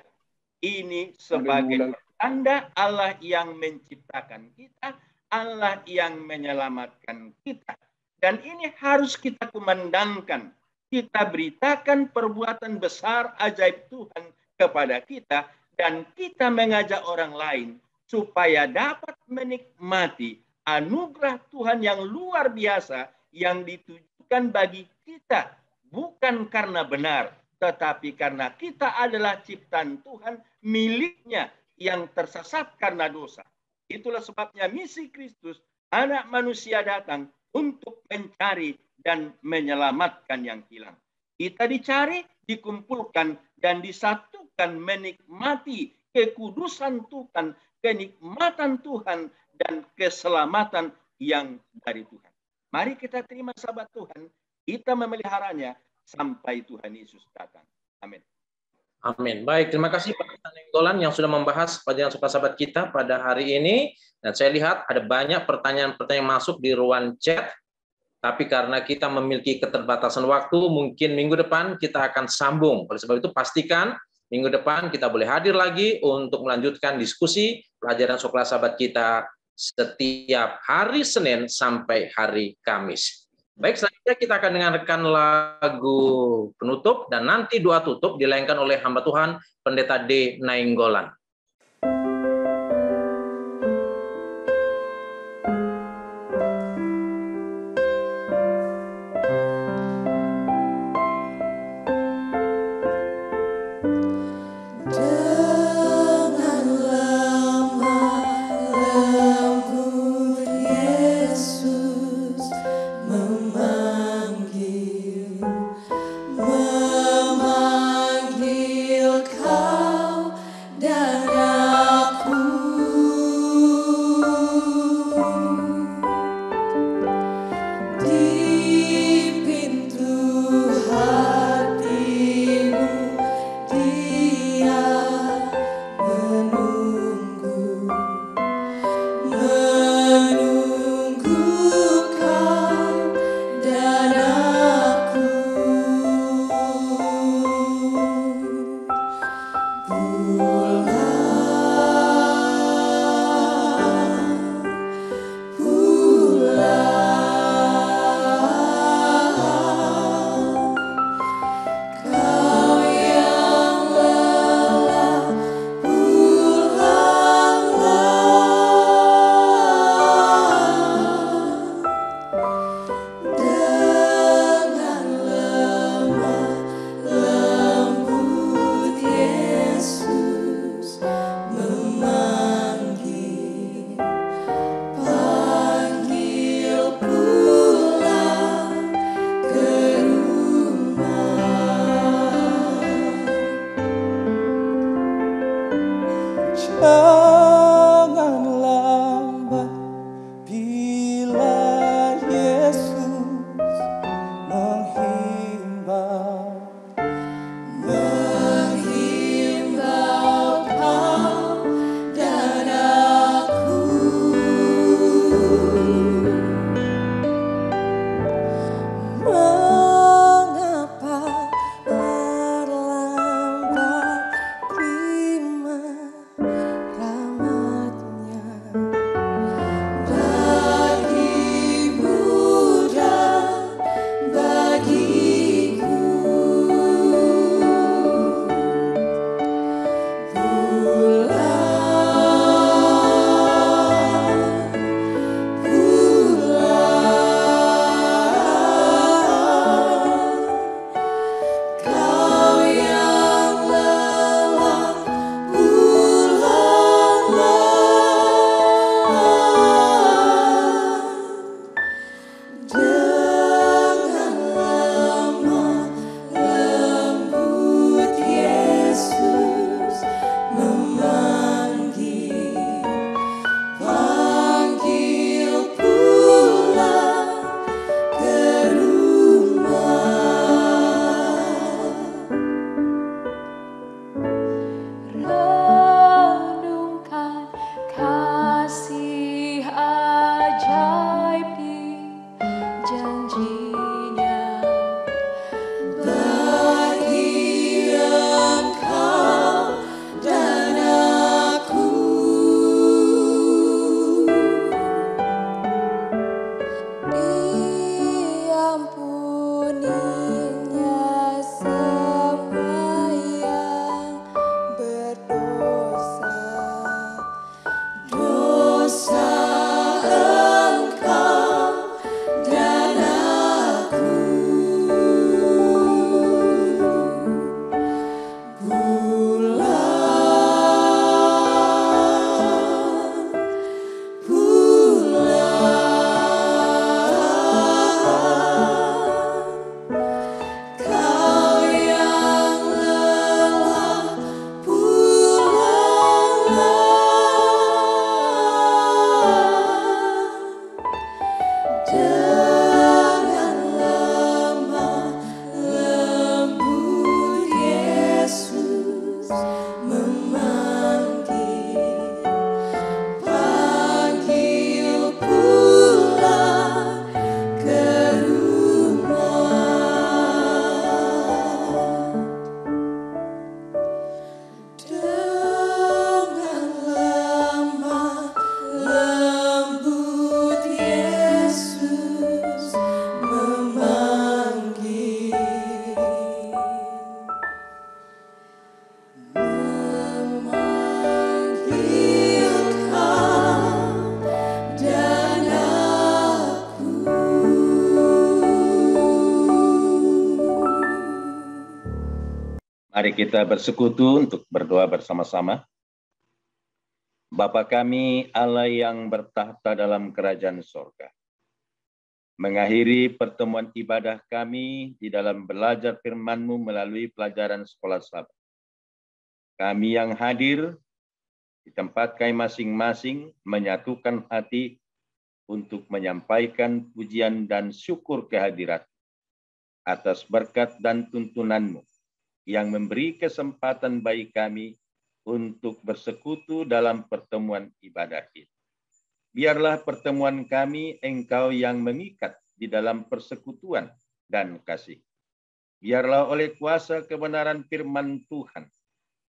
[SPEAKER 3] ini sebagai tanda Allah yang menciptakan kita, Allah yang menyelamatkan kita. Dan ini harus kita kumandangkan. Kita beritakan perbuatan besar ajaib Tuhan kepada kita, dan kita mengajak orang lain supaya dapat menikmati anugerah Tuhan yang luar biasa yang ditujukan bagi kita, bukan karena benar, tetapi karena kita adalah ciptaan Tuhan, miliknya yang tersesat karena dosa. Itulah sebabnya misi Kristus, anak manusia datang untuk mencari dan menyelamatkan yang hilang. Kita dicari, dikumpulkan, dan disatukan menikmati kekudusan Tuhan, kenikmatan Tuhan, dan keselamatan yang dari Tuhan. Mari kita terima sahabat Tuhan, kita memeliharanya sampai Tuhan Yesus datang. Amin.
[SPEAKER 1] Amin. Baik, terima kasih Pak Nenggolan yang sudah membahas pelajaran suka sahabat kita pada hari ini. Dan saya lihat ada banyak pertanyaan-pertanyaan masuk di ruang chat. Tapi karena kita memiliki keterbatasan waktu, mungkin minggu depan kita akan sambung. Oleh sebab itu pastikan minggu depan kita boleh hadir lagi untuk melanjutkan diskusi pelajaran sekolah sahabat kita setiap hari Senin sampai hari Kamis. Baik, selanjutnya kita akan dengarkan lagu penutup dan nanti doa tutup dilayankan oleh hamba Tuhan Pendeta D. Nainggolan.
[SPEAKER 3] Mari kita bersekutu untuk berdoa bersama-sama. Bapa kami, Allah yang bertahta dalam kerajaan sorga. Mengakhiri pertemuan ibadah kami di dalam belajar firman-Mu melalui pelajaran sekolah sahabat. Kami yang hadir di tempat kami masing-masing menyatukan hati untuk menyampaikan pujian dan syukur kehadirat atas berkat dan tuntunan-Mu yang memberi kesempatan bagi kami untuk bersekutu dalam pertemuan ibadah ini. Biarlah pertemuan kami Engkau yang mengikat di dalam persekutuan dan kasih. Biarlah oleh kuasa kebenaran firman Tuhan,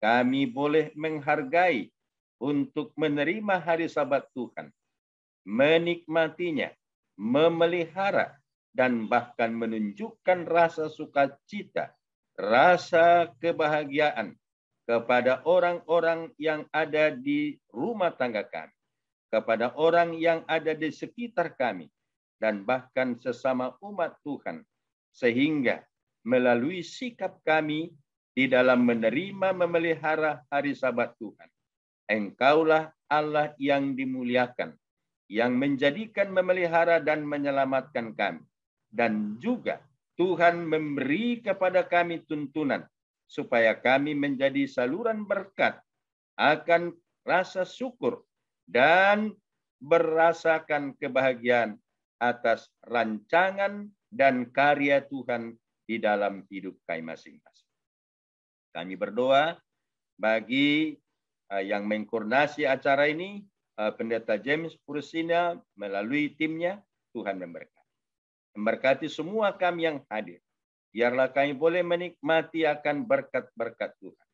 [SPEAKER 3] kami boleh menghargai untuk menerima hari Sabat Tuhan, menikmatinya, memelihara, dan bahkan menunjukkan rasa sukacita, rasa kebahagiaan kepada orang-orang yang ada di rumah tangga kami, kepada orang yang ada di sekitar kami, dan bahkan sesama umat Tuhan, sehingga melalui sikap kami di dalam menerima memelihara hari Sabat Tuhan, Engkaulah Allah yang dimuliakan, yang menjadikan memelihara dan menyelamatkan kami, dan juga Tuhan memberi kepada kami tuntunan supaya kami menjadi saluran berkat, akan rasa syukur dan merasakan kebahagiaan atas rancangan dan karya Tuhan di dalam hidup kami masing-masing. Kami berdoa bagi yang mengkoordinasi acara ini, Pendeta James Sursina melalui timnya. Tuhan memberkati semua kami yang hadir. Biarlah kami boleh menikmati akan berkat-berkat Tuhan.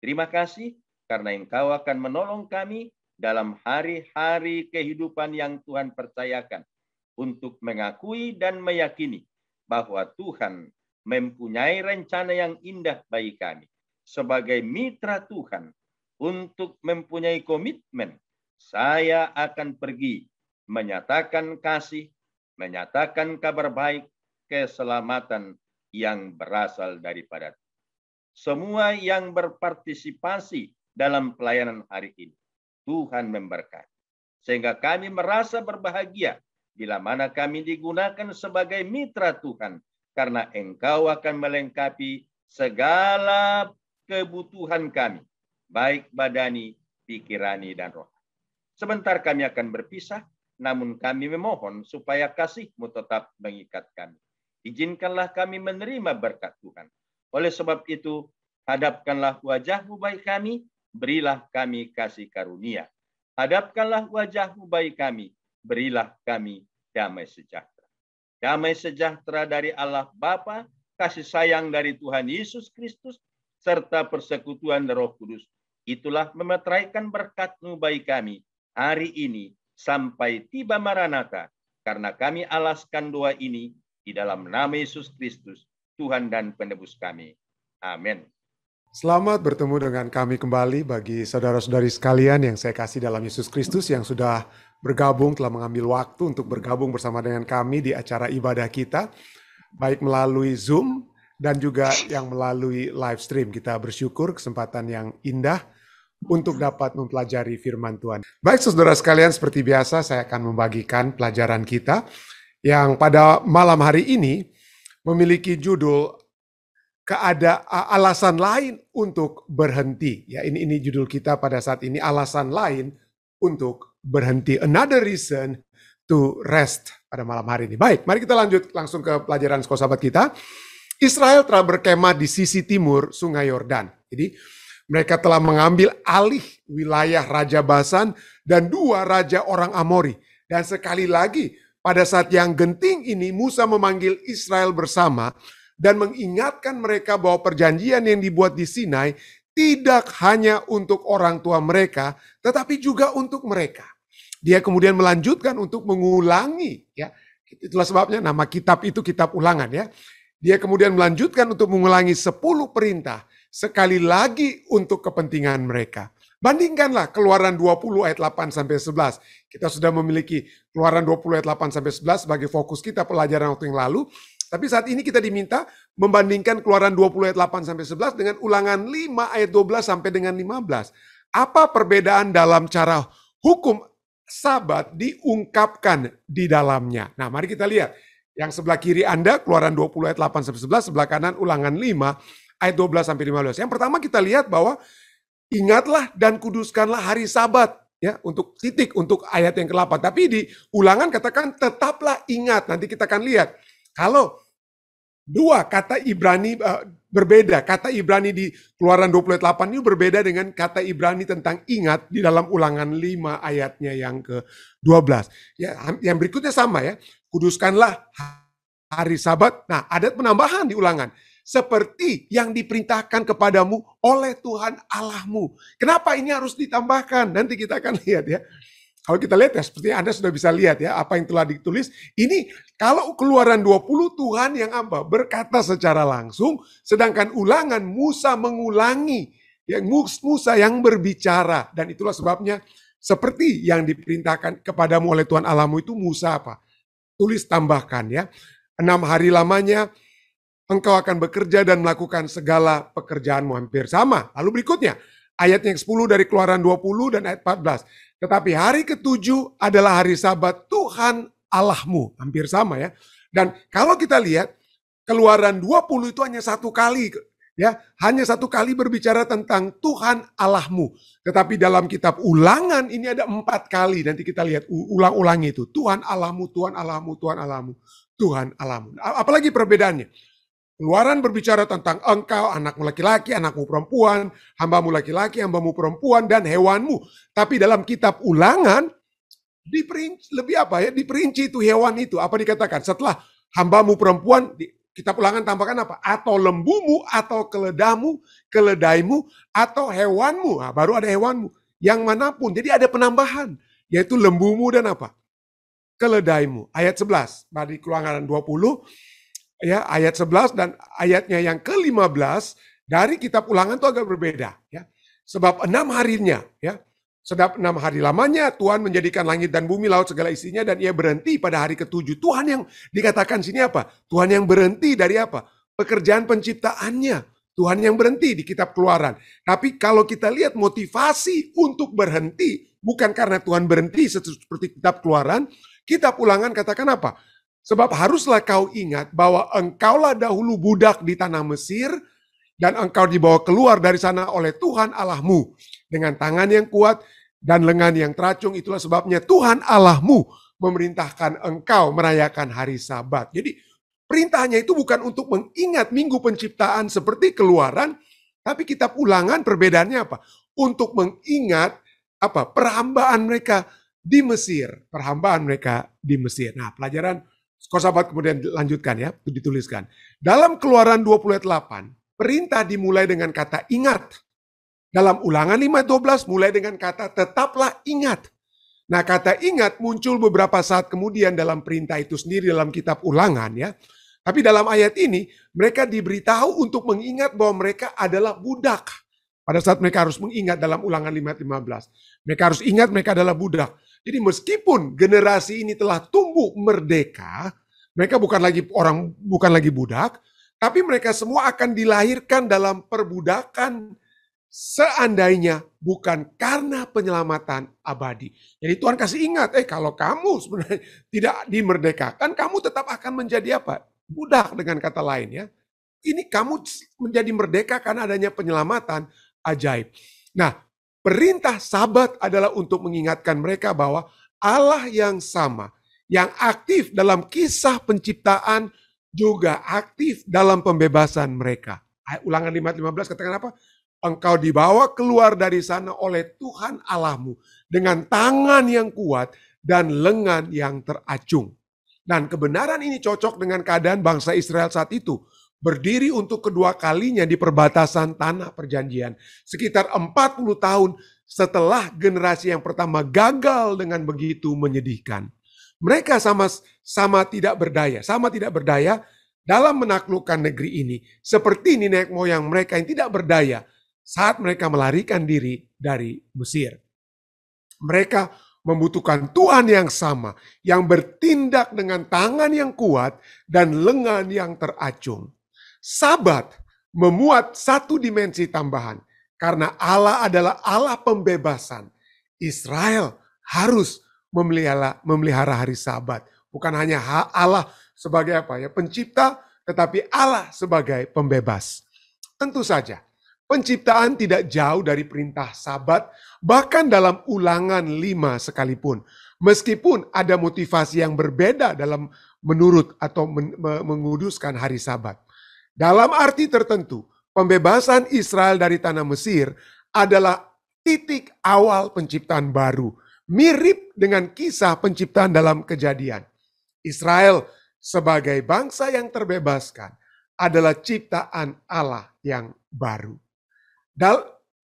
[SPEAKER 3] Terima kasih karena Engkau akan menolong kami dalam hari-hari kehidupan yang Tuhan percayakan untuk mengakui dan meyakini bahwa Tuhan mempunyai rencana yang indah bagi kami. Sebagai mitra Tuhan, untuk mempunyai komitmen, saya akan pergi menyatakan kasih, menyatakan kabar baik, keselamatan yang berasal daripada semua yang berpartisipasi dalam pelayanan hari ini. Tuhan memberkati. Sehingga kami merasa berbahagia bila mana kami digunakan sebagai mitra Tuhan. Karena Engkau akan melengkapi segala kebutuhan kami. Baik badani, pikirani, dan roh. Sebentar kami akan berpisah. Namun kami memohon supaya kasih-Mu tetap mengikat kami. Izinkanlah kami menerima berkat Tuhan. Oleh sebab itu, hadapkanlah wajah-Mu bagi kami, berilah kami kasih karunia. Hadapkanlah wajah-Mu bagi kami, berilah kami damai sejahtera. Damai sejahtera dari Allah Bapa, kasih sayang dari Tuhan Yesus Kristus, serta persekutuan Roh Kudus. Itulah memeteraikan berkat-Mu bagi kami hari ini sampai tiba Maranatha, karena kami alaskan doa ini di dalam nama Yesus Kristus, Tuhan dan Penebus kami. Amin.
[SPEAKER 6] Selamat bertemu dengan kami kembali bagi saudara-saudari sekalian yang saya kasih dalam Yesus Kristus yang sudah bergabung, telah mengambil waktu untuk bergabung bersama dengan kami di acara ibadah kita, baik melalui Zoom dan juga yang melalui live stream. Kita bersyukur kesempatan yang indah untuk dapat mempelajari firman Tuhan. Baik saudara sekalian, seperti biasa saya akan membagikan pelajaran kita yang pada malam hari ini memiliki judul alasan lain untuk berhenti. Ya, ini judul kita pada saat ini, alasan lain untuk berhenti. Another reason to rest pada malam hari ini. Baik, mari kita lanjut langsung ke pelajaran sekolah sahabat kita. Israel telah berkemah di sisi timur Sungai Yordan. Jadi mereka telah mengambil alih wilayah Raja Basan dan 2 raja orang Amori. Dan sekali lagi, pada saat yang genting ini, Musa memanggil Israel bersama dan mengingatkan mereka bahwa perjanjian yang dibuat di Sinai tidak hanya untuk orang tua mereka, tetapi juga untuk mereka. Dia kemudian melanjutkan untuk mengulangi. Ya, itulah sebabnya nama kitab itu kitab ulangan. Ya. Dia kemudian melanjutkan untuk mengulangi 10 perintah. Sekali lagi untuk kepentingan mereka. Bandingkanlah Keluaran 20 ayat 8-11. Kita sudah memiliki Keluaran 20 ayat 8-11 sebagai fokus kita pelajaran waktu yang lalu. Tapi saat ini kita diminta membandingkan Keluaran 20 ayat 8 sampai 11 dengan Ulangan 5 ayat 12 sampai dengan 15. Apa perbedaan dalam cara hukum Sabat diungkapkan di dalamnya? Nah, mari kita lihat. Yang sebelah kiri Anda Keluaran 20 ayat 8 sampai 11, sebelah kanan Ulangan 5 ayat 12 sampai 15. Yang pertama kita lihat bahwa ingatlah dan kuduskanlah hari Sabat, ya, untuk titik untuk ayat yang ke-8. Tapi di Ulangan katakan tetaplah ingat. Nanti kita akan lihat kalau dua kata Ibrani berbeda. Kata Ibrani di Keluaran 20 ayat 8 ini berbeda dengan kata Ibrani tentang ingat di dalam Ulangan 5 ayatnya yang ke-12. Ya, yang berikutnya sama ya. Kuduskanlah hari Sabat. Nah, ada penambahan di Ulangan. Seperti yang diperintahkan kepadamu oleh Tuhan Allahmu. Kenapa ini harus ditambahkan? Nanti kita akan lihat ya. Kalau kita lihat ya, seperti Anda sudah bisa lihat ya, apa yang telah ditulis. Ini kalau Keluaran 20 Tuhan yang apa? Berkata secara langsung, sedangkan Ulangan Musa mengulangi. Ya, Musa yang berbicara. Dan itulah sebabnya seperti yang diperintahkan kepadamu oleh Tuhan Allahmu itu Musa apa? Tulis tambahkan ya. 6 hari lamanya engkau akan bekerja dan melakukan segala pekerjaanmu, hampir sama. Lalu berikutnya, ayat yang 10 dari Keluaran 20 dan ayat 14. Tetapi hari ke-7 adalah hari Sabat Tuhan Allahmu. Hampir sama ya. Dan kalau kita lihat, Keluaran 20 itu hanya satu kali. Ya, hanya satu kali berbicara tentang Tuhan Allahmu. Tetapi dalam kitab Ulangan ini ada 4 kali. Nanti kita lihat ulang-ulangi itu. Tuhan Allahmu, Tuhan Allahmu, Tuhan Allahmu, Tuhan Allahmu. Apalagi perbedaannya? Keluaran berbicara tentang engkau, anakmu laki-laki, anakmu perempuan, hambamu laki-laki, hambamu perempuan, dan hewanmu. Tapi dalam kitab Ulangan, diperinci, lebih apa ya? Diperinci itu hewan itu. Apa dikatakan? Setelah hambamu perempuan, kitab Ulangan tambahkan apa? Atau lembumu, atau keledamu, keledaimu, atau hewanmu. Nah, baru ada hewanmu. Yang manapun. Jadi ada penambahan. Yaitu lembumu dan apa? Keledaimu. Ayat 11. Dari Keluaran 20. Ya, ayat 11 dan ayatnya yang ke-15 dari kitab Ulangan itu agak berbeda. Ya. Sebab 6 harinya. Ya. Sedap 6 hari lamanya Tuhan menjadikan langit dan bumi, laut segala isinya, dan ia berhenti pada hari ke-7. Tuhan yang dikatakan sini apa? Tuhan yang berhenti dari apa? Pekerjaan penciptaannya. Tuhan yang berhenti di kitab Keluaran. Tapi kalau kita lihat motivasi untuk berhenti, bukan karena Tuhan berhenti seperti kitab Keluaran, kitab Ulangan katakan apa? Sebab haruslah kau ingat bahwa engkaulah dahulu budak di tanah Mesir, dan engkau dibawa keluar dari sana oleh Tuhan Allahmu dengan tangan yang kuat dan lengan yang teracung. Itulah sebabnya Tuhan Allahmu memerintahkan engkau merayakan hari Sabat. Jadi perintahnya itu bukan untuk mengingat minggu penciptaan seperti Keluaran, tapi kitab Ulangan perbedaannya apa? Untuk mengingat apa? Perhambaan mereka di Mesir. Perhambaan mereka di Mesir. Nah, pelajaran Sahabat kemudian lanjutkan ya, dituliskan. Dalam Keluaran 20 ayat 8, perintah dimulai dengan kata ingat. Dalam Ulangan 5:12 mulai dengan kata tetaplah ingat. Nah, kata ingat muncul beberapa saat kemudian dalam perintah itu sendiri dalam kitab Ulangan ya. Tapi dalam ayat ini mereka diberitahu untuk mengingat bahwa mereka adalah budak. Pada saat mereka harus mengingat dalam Ulangan 5:15. Mereka harus ingat mereka adalah budak. Jadi meskipun generasi ini telah tumbuh merdeka, mereka bukan lagi budak, tapi mereka semua akan dilahirkan dalam perbudakan seandainya bukan karena penyelamatan abadi. Jadi Tuhan kasih ingat, kalau kamu sebenarnya tidak dimerdekakan, kamu tetap akan menjadi apa? Budak dengan kata lain ya. Ini kamu menjadi merdeka karena adanya penyelamatan ajaib. Nah, perintah Sabat adalah untuk mengingatkan mereka bahwa Allah yang sama, yang aktif dalam kisah penciptaan, juga aktif dalam pembebasan mereka. Ulangan 5:15 katakan apa? Engkau dibawa keluar dari sana oleh Tuhan Allahmu dengan tangan yang kuat dan lengan yang teracung. Dan kebenaran ini cocok dengan keadaan bangsa Israel saat itu. Berdiri untuk kedua kalinya di perbatasan tanah perjanjian. Sekitar 40 tahun setelah generasi yang pertama gagal dengan begitu menyedihkan. Mereka sama tidak berdaya dalam menaklukkan negeri ini. Seperti nenek moyang mereka yang tidak berdaya saat mereka melarikan diri dari Mesir. Mereka membutuhkan Tuhan yang sama, yang bertindak dengan tangan yang kuat dan lengan yang teracung. Sabat memuat satu dimensi tambahan, karena Allah adalah Allah pembebasan. Israel harus memelihara hari Sabat. Bukan hanya Allah sebagai pencipta, tetapi Allah sebagai pembebas. Tentu saja, penciptaan tidak jauh dari perintah Sabat, bahkan dalam Ulangan 5 sekalipun. Meskipun ada motivasi yang berbeda dalam menurut atau menguduskan hari Sabat. Dalam arti tertentu, pembebasan Israel dari tanah Mesir adalah titik awal penciptaan baru. Mirip dengan kisah penciptaan dalam Kejadian. Israel sebagai bangsa yang terbebaskan adalah ciptaan Allah yang baru.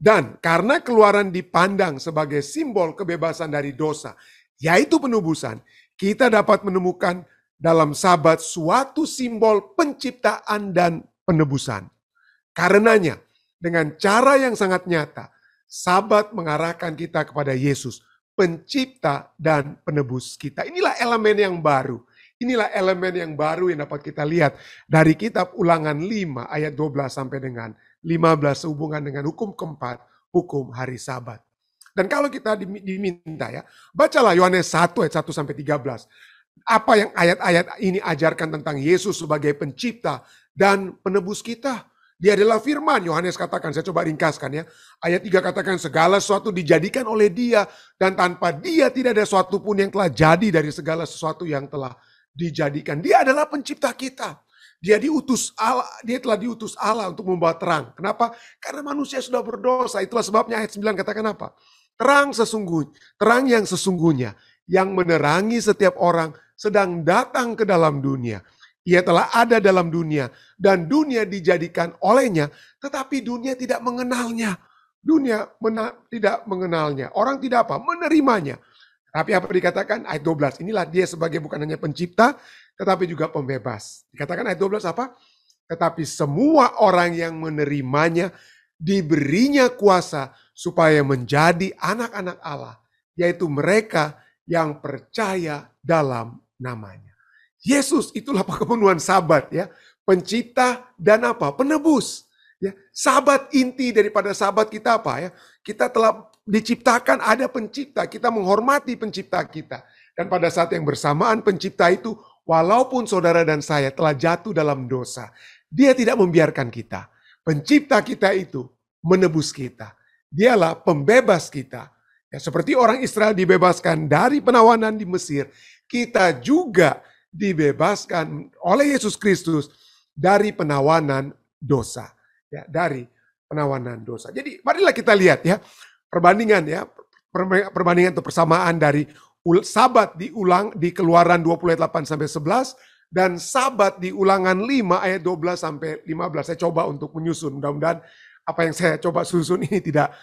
[SPEAKER 6] Dan karena Keluaran dipandang sebagai simbol kebebasan dari dosa, yaitu penebusan, kita dapat menemukan dalam Sabat suatu simbol penciptaan dan penebusan. Karenanya, dengan cara yang sangat nyata, Sabat mengarahkan kita kepada Yesus, pencipta dan penebus kita. Inilah elemen yang baru. Inilah elemen yang baru yang dapat kita lihat dari kitab Ulangan 5 ayat 12 sampai dengan 15 sehubungan dengan hukum keempat, hukum hari Sabat. Dan kalau kita diminta bacalah Yohanes 1 ayat 1 sampai 13. Apa yang ayat-ayat ini ajarkan tentang Yesus sebagai pencipta dan penebus kita. Dia adalah firman, Yohanes katakan, saya coba ringkaskan Ayat 3 katakan, segala sesuatu dijadikan oleh Dia, dan tanpa Dia tidak ada sesuatu pun yang telah jadi dari segala sesuatu yang telah dijadikan. Dia adalah pencipta kita. Dia diutus Allah, dia telah diutus Allah untuk membawa terang. Kenapa? Karena manusia sudah berdosa. Itulah sebabnya ayat 9 katakan apa? Terang yang sesungguhnya, yang menerangi setiap orang sedang datang ke dalam dunia. Ia telah ada dalam dunia dan dunia dijadikan olehnya, tetapi dunia tidak mengenalnya. Dunia tidak mengenalnya. Orang tidak menerimanya. Tapi apa dikatakan? Ayat 12. Inilah dia sebagai bukan hanya pencipta, tetapi juga pembebas. Dikatakan ayat 12 apa? Tetapi semua orang yang menerimanya diberinya kuasa supaya menjadi anak-anak Allah, yaitu mereka yang percaya dalam namanya. Yesus itulah pemenuhan Sabat pencipta dan penebus. Sabat, inti daripada Sabat kita kita telah diciptakan ada pencipta, kita menghormati pencipta kita. Dan pada saat yang bersamaan pencipta itu, walaupun saudara dan saya telah jatuh dalam dosa, dia tidak membiarkan kita. Pencipta kita itu menebus kita. Dialah pembebas kita. Seperti orang Israel dibebaskan dari penawanan di Mesir, kita juga dibebaskan oleh Yesus Kristus dari penawanan dosa. Dari penawanan dosa. Jadi marilah kita lihat perbandingan perbandingan atau persamaan dari Sabat di Keluaran 20 ayat 8 sampai 11 dan Sabat di Ulangan 5 ayat 12 sampai 15. Saya coba untuk menyusun. Mudah-mudahan apa yang saya coba susun ini tidak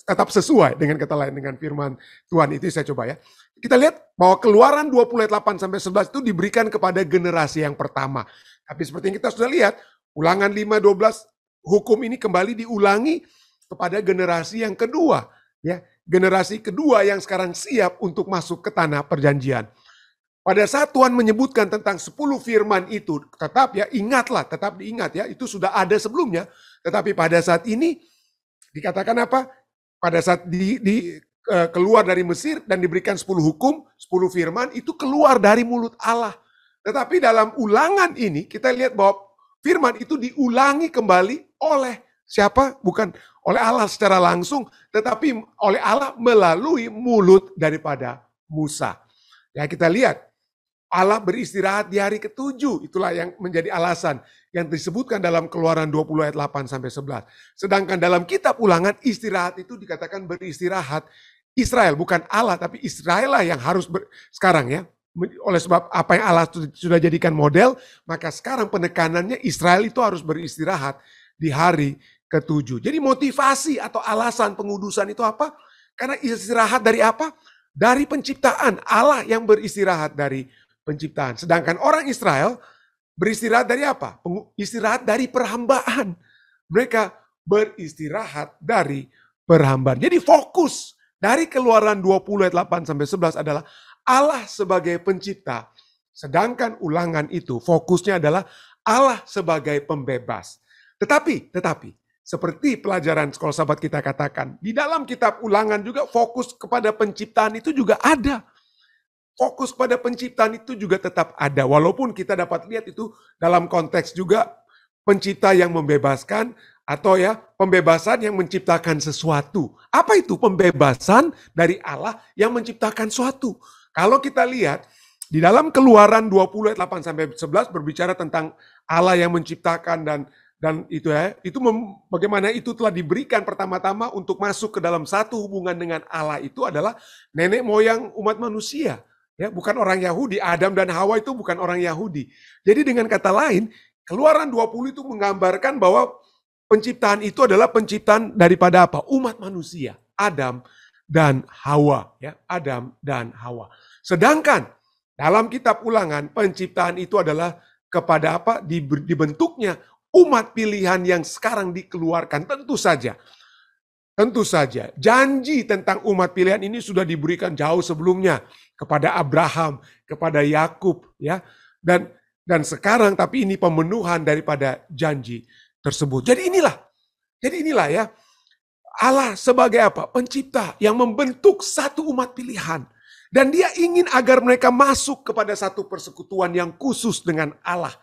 [SPEAKER 6] tetap sesuai dengan kata lain dengan firman Tuhan. Itu saya coba Kita lihat bahwa Keluaran 20 ayat 8 sampai 11 itu diberikan kepada generasi yang pertama. Tapi seperti yang kita sudah lihat, Ulangan 5:12 hukum ini kembali diulangi kepada generasi yang kedua, generasi kedua yang sekarang siap untuk masuk ke tanah perjanjian. Pada saat Tuhan menyebutkan tentang 10 firman itu, tetap ingatlah, tetap diingat itu sudah ada sebelumnya, tetapi pada saat ini dikatakan apa? Pada saat keluar dari Mesir dan diberikan 10 hukum, 10 firman itu keluar dari mulut Allah. Tetapi dalam ulangan ini kita lihat bahwa firman itu diulangi kembali oleh siapa? Bukan oleh Allah secara langsung, tetapi oleh Allah melalui mulut daripada Musa. Kita lihat Allah beristirahat di hari ke-7. Itulah yang menjadi alasan yang disebutkan dalam Keluaran 20 ayat 8 sampai 11. Sedangkan dalam kitab Ulangan istirahat itu dikatakan beristirahat Israel, bukan Allah, tapi Israel lah yang harus sekarang oleh sebab apa yang Allah sudah jadikan model, maka sekarang penekanannya Israel itu harus beristirahat di hari ke-7. Jadi motivasi atau alasan pengudusan itu apa? Karena istirahat dari apa? Dari penciptaan. Allah yang beristirahat dari penciptaan. Sedangkan orang Israel beristirahat dari apa? Istirahat dari perhambaan. Mereka beristirahat dari perhambaan. Jadi fokus dari Keluaran 20 ayat 8 sampai 11 adalah Allah sebagai pencipta. Sedangkan Ulangan itu fokusnya adalah Allah sebagai pembebas. Tetapi seperti pelajaran sekolah sahabat kita katakan, di dalam kitab Ulangan juga fokus kepada penciptaan itu juga ada. Fokus pada penciptaan itu juga tetap ada. Walaupun kita dapat lihat itu dalam konteks juga pencipta yang membebaskan, atau ya pembebasan yang menciptakan sesuatu. Apa itu pembebasan dari Allah yang menciptakan sesuatu? Kalau kita lihat di dalam Keluaran 20 ayat 8 sampai 11 berbicara tentang Allah yang menciptakan dan itu ya, itu bagaimana itu telah diberikan pertama-tama untuk masuk ke dalam satu hubungan dengan Allah itu adalah nenek moyang umat manusia. Ya, bukan orang Yahudi. Adam dan Hawa itu bukan orang Yahudi. Jadi dengan kata lain, Keluaran 20 itu menggambarkan bahwa penciptaan itu adalah penciptaan daripada apa? Umat manusia, Adam dan Hawa, ya, Adam dan Hawa. Sedangkan dalam kitab Ulangan penciptaan itu adalah kepada apa? Dibentuknya umat pilihan yang sekarang dikeluarkan. Tentu saja janji tentang umat pilihan ini sudah diberikan jauh sebelumnya kepada Abraham, kepada Yakub, ya. Dan sekarang tapi ini pemenuhan daripada janji tersebut. Jadi inilah ya, Allah sebagai apa? Pencipta yang membentuk satu umat pilihan. Dan dia ingin agar mereka masuk kepada satu persekutuan yang khusus dengan Allah.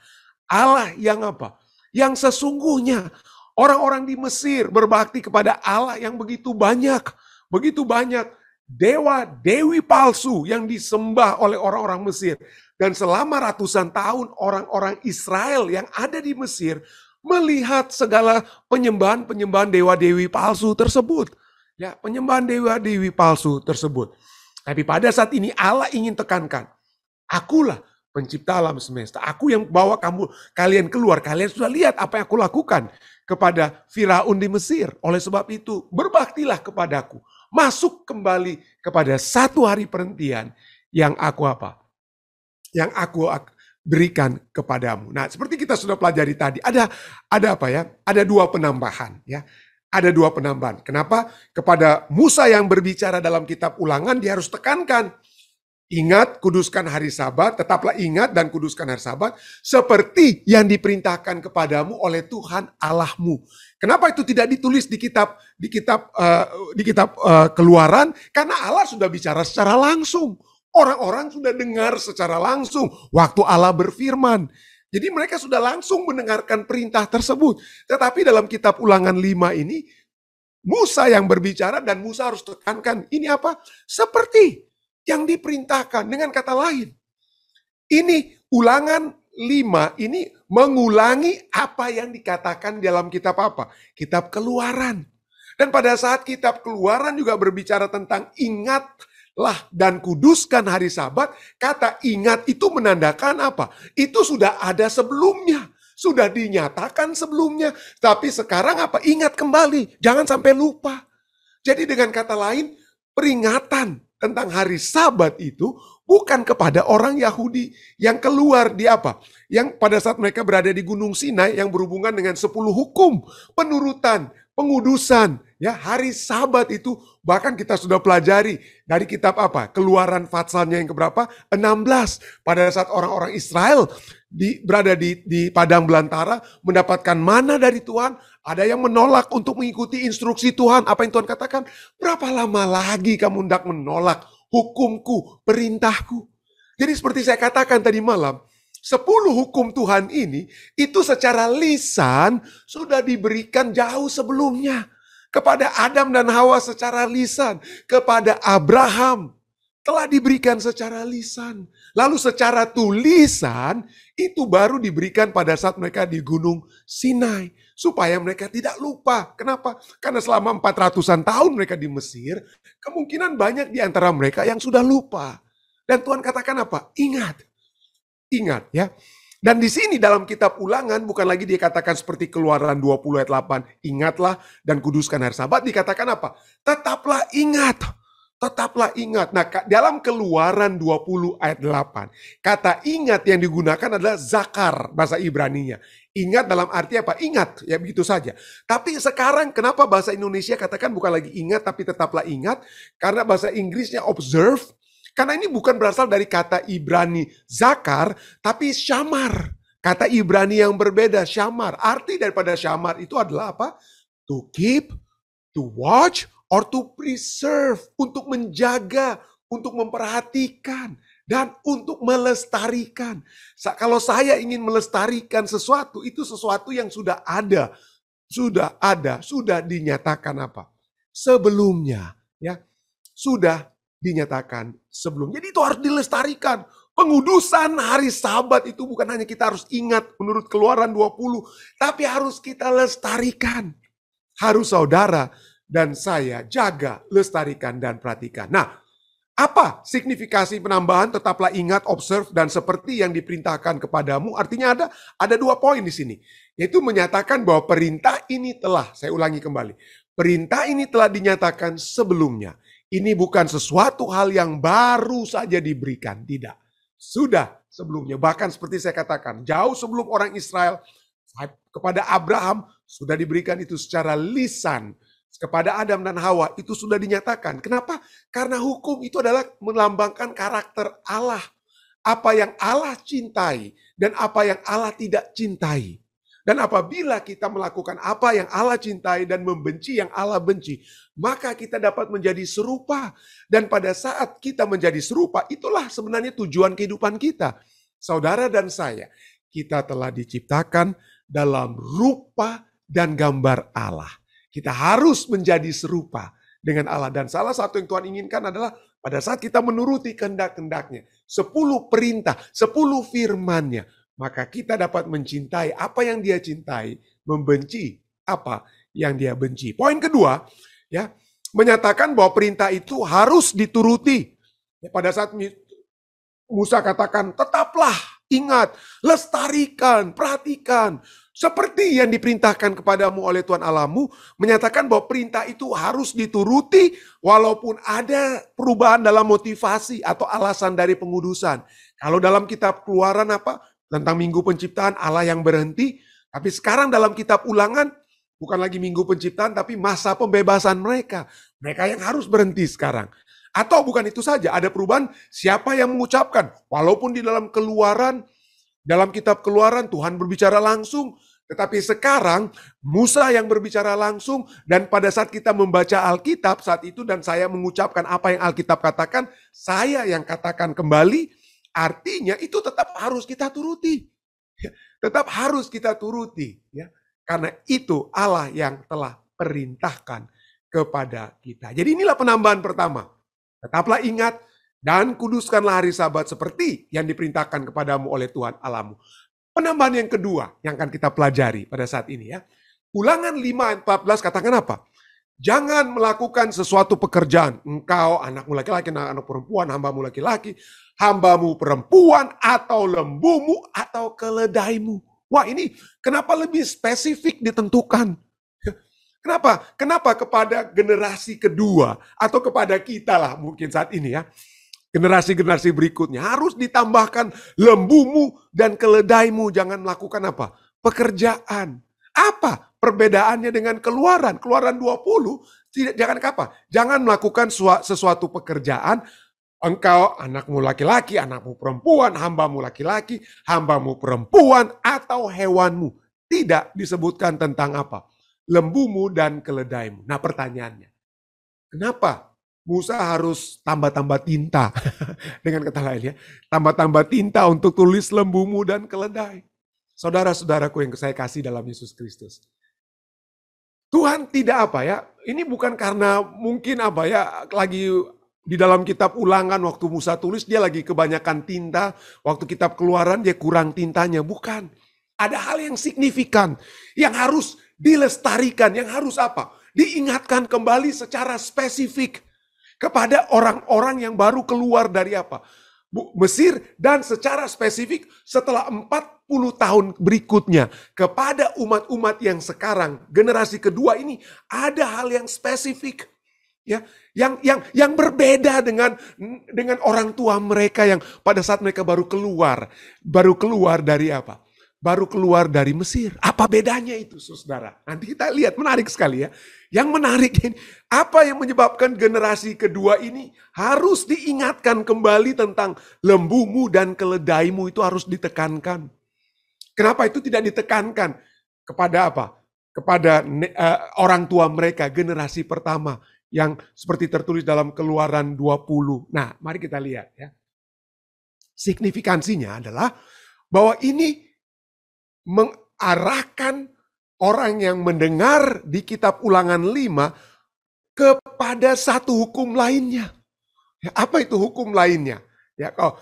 [SPEAKER 6] Allah yang apa? Yang sesungguhnya orang-orang di Mesir berbakti kepada Allah yang begitu banyak dewa-dewi palsu yang disembah oleh orang-orang Mesir. Dan selama ratusan tahun orang-orang Israel yang ada di Mesir melihat segala penyembahan dewa-dewi palsu tersebut. Ya, penyembahan dewa-dewi palsu tersebut. Tapi pada saat ini Allah ingin tekankan, akulah pencipta alam semesta. Aku yang bawa kalian keluar. Kalian sudah lihat apa yang aku lakukan kepada Firaun di Mesir. Oleh sebab itu, berbaktilah kepadaku. Masuk kembali kepada satu hari perhentian yang aku apa? Yang aku berikan kepadamu. Nah, seperti kita sudah pelajari tadi, ada apa ya? Ada dua penambahan ya. Ada dua penambahan. Kenapa? Kepada Musa yang berbicara dalam kitab Ulangan dia harus tekankan, ingat, kuduskan hari Sabat, tetaplah ingat dan kuduskan hari Sabat seperti yang diperintahkan kepadamu oleh Tuhan Allahmu. Kenapa itu tidak ditulis di kitab Keluaran? Karena Allah sudah bicara secara langsung. Orang-orang sudah dengar secara langsung waktu Allah berfirman. Jadi mereka sudah langsung mendengarkan perintah tersebut. Tetapi dalam kitab Ulangan 5 ini, Musa yang berbicara dan Musa harus tekankan, ini apa? Seperti yang diperintahkan. Dengan kata lain, ini Ulangan 5 ini mengulangi apa yang dikatakan dalam kitab apa? Kitab Keluaran. Dan pada saat kitab Keluaran juga berbicara tentang ingatlah dan kuduskan hari Sabat, kata ingat itu menandakan apa? Itu sudah ada sebelumnya, sudah dinyatakan sebelumnya, tapi sekarang apa? Ingat kembali, jangan sampai lupa. Jadi dengan kata lain, peringatan tentang hari Sabat itu bukan kepada orang Yahudi yang keluar di apa? Yang pada saat mereka berada di Gunung Sinai yang berhubungan dengan 10 hukum, penurutan, pengudusan, ya, hari Sabat itu bahkan kita sudah pelajari dari kitab apa? Keluaran Fatsalnya yang keberapa? 16. Pada saat orang-orang Israel berada di padang belantara mendapatkan mana dari Tuhan, ada yang menolak untuk mengikuti instruksi Tuhan. Apa yang Tuhan katakan? Berapa lama lagi kamu hendak menolak hukumku, perintahku? Jadi seperti saya katakan tadi malam, 10 hukum Tuhan ini, itu secara lisan sudah diberikan jauh sebelumnya. Kepada Adam dan Hawa secara lisan. Kepada Abraham telah diberikan secara lisan. Lalu secara tulisan, itu baru diberikan pada saat mereka di Gunung Sinai. Supaya mereka tidak lupa. Kenapa? Karena selama 400-an tahun mereka di Mesir, kemungkinan banyak di antara mereka yang sudah lupa. Dan Tuhan katakan apa? Ingat. Ingat ya. Dan di sini dalam kitab Ulangan bukan lagi dikatakan seperti Keluaran 20 ayat 8. Ingatlah dan kuduskan hari Sabat. Dikatakan apa? Tetaplah ingat. Tetaplah ingat. Nah, dalam Keluaran 20 ayat 8. Kata ingat yang digunakan adalah zakar bahasa Ibraninya. Ingat dalam arti apa? Ingat, ya begitu saja. Tapi sekarang kenapa bahasa Indonesia katakan bukan lagi ingat tapi tetaplah ingat? Karena bahasa Inggrisnya observe. Karena ini bukan berasal dari kata Ibrani zakar, tapi syamar. Kata Ibrani yang berbeda, syamar. Arti daripada syamar itu adalah apa? To keep, to watch, or to preserve. Untuk menjaga, untuk memperhatikan. Dan untuk melestarikan. Kalau saya ingin melestarikan sesuatu, itu sesuatu yang sudah ada. Sudah dinyatakan apa? Sebelumnya. Ya, sudah dinyatakan sebelum. Jadi itu harus dilestarikan. Pengudusan hari Sabat itu bukan hanya kita harus ingat menurut Keluaran 20, tapi harus kita lestarikan. Harus saudara dan saya jaga, lestarikan, dan perhatikan. Nah, apa signifikasi penambahan tetaplah ingat, observe, dan seperti yang diperintahkan kepadamu? Artinya ada 2 poin di sini. Yaitu menyatakan bahwa perintah ini telah, saya ulangi kembali. Perintah ini telah dinyatakan sebelumnya. Ini bukan sesuatu hal yang baru saja diberikan. Tidak. Sudah sebelumnya. Bahkan seperti saya katakan, jauh sebelum orang Israel kepada Abraham sudah diberikan itu secara lisan. Kepada Adam dan Hawa itu sudah dinyatakan. Kenapa? Karena hukum itu adalah melambangkan karakter Allah. Apa yang Allah cintai dan apa yang Allah tidak cintai. Dan apabila kita melakukan apa yang Allah cintai dan membenci yang Allah benci, maka kita dapat menjadi serupa. Dan pada saat kita menjadi serupa, itulah sebenarnya tujuan kehidupan kita. Saudara dan saya, kita telah diciptakan dalam rupa dan gambar Allah. Kita harus menjadi serupa dengan Allah. Dan salah satu yang Tuhan inginkan adalah pada saat kita menuruti kehendak-kehendaknya. 10 perintah, 10 firman-Nya. Maka kita dapat mencintai apa yang Dia cintai. Membenci apa yang Dia benci. Poin kedua, ya, menyatakan bahwa perintah itu harus dituruti. Pada saat Musa katakan, tetaplah ingat, lestarikan, perhatikan. Seperti yang diperintahkan kepadamu oleh Tuhan Allahmu, menyatakan bahwa perintah itu harus dituruti walaupun ada perubahan dalam motivasi atau alasan dari pengudusan. Kalau dalam kitab Keluaran apa? Tentang Minggu Penciptaan Allah yang berhenti. Tapi sekarang dalam kitab Ulangan, bukan lagi Minggu Penciptaan tapi masa pembebasan mereka. Mereka yang harus berhenti sekarang. Atau bukan itu saja, ada perubahan siapa yang mengucapkan. Walaupun di dalam Keluaran, dalam kitab Keluaran Tuhan berbicara langsung, tetapi sekarang Musa yang berbicara langsung, dan pada saat kita membaca Alkitab saat itu dan saya mengucapkan apa yang Alkitab katakan, saya yang katakan kembali, artinya itu tetap harus kita turuti. Tetap harus kita turuti, ya. Karena itu Allah yang telah perintahkan kepada kita. Jadi inilah penambahan pertama. Tetaplah ingat dan kuduskanlah hari Sabat seperti yang diperintahkan kepadamu oleh Tuhan Allahmu. Penambahan yang kedua yang akan kita pelajari pada saat ini, ya. Ulangan 5:14 katakan apa? Jangan melakukan sesuatu pekerjaan. Engkau, anakmu laki-laki, anak perempuan, hambamu laki-laki, hambamu perempuan, atau lembumu, atau keledaimu. Wah, ini kenapa lebih spesifik ditentukan? Kenapa? Kenapa kepada generasi kedua atau kepada kita lah mungkin saat ini, ya. Generasi-generasi berikutnya harus ditambahkan lembumu dan keledaimu. Jangan melakukan apa? Pekerjaan. Apa perbedaannya dengan Keluaran? Keluaran 20, jangan apa? Jangan melakukan sesuatu pekerjaan. Engkau, anakmu laki-laki, anakmu perempuan, hambamu laki-laki, hambamu perempuan, atau hewanmu. Tidak disebutkan tentang apa? Lembumu dan keledaimu. Nah, pertanyaannya, kenapa Musa harus tambah-tambah tinta? Dengan kata lain, ya, tambah-tambah tinta untuk tulis lembumu dan keledai. Saudara-saudaraku yang saya kasih dalam Yesus Kristus. Tuhan tidak apa, ya, ini bukan karena mungkin apa, ya, lagi di dalam kitab Ulangan waktu Musa tulis dia lagi kebanyakan tinta, waktu kitab Keluaran dia kurang tintanya. Bukan. Ada hal yang signifikan yang harus dilestarikan, yang harus apa? Diingatkan kembali secara spesifik kepada orang-orang yang baru keluar dari apa? Mesir, dan secara spesifik setelah 40 tahun berikutnya kepada umat-umat yang sekarang generasi kedua ini ada hal yang spesifik, ya, yang berbeda dengan orang tua mereka yang pada saat mereka baru keluar dari apa? baru keluar dari Mesir. Apa bedanya itu, saudara? Nanti kita lihat, menarik sekali ya. Yang menarik ini, apa yang menyebabkan generasi kedua ini harus diingatkan kembali tentang lembumu dan keledaimu itu harus ditekankan. Kenapa itu tidak ditekankan? Kepada apa? Kepada orang tua mereka, generasi pertama. Yang seperti tertulis dalam Keluaran 20. Nah, mari kita lihat ya. Signifikansinya adalah bahwa ini mengarahkan orang yang mendengar di kitab Ulangan 5 kepada satu hukum lainnya. Ya, apa itu hukum lainnya? Ya, kalau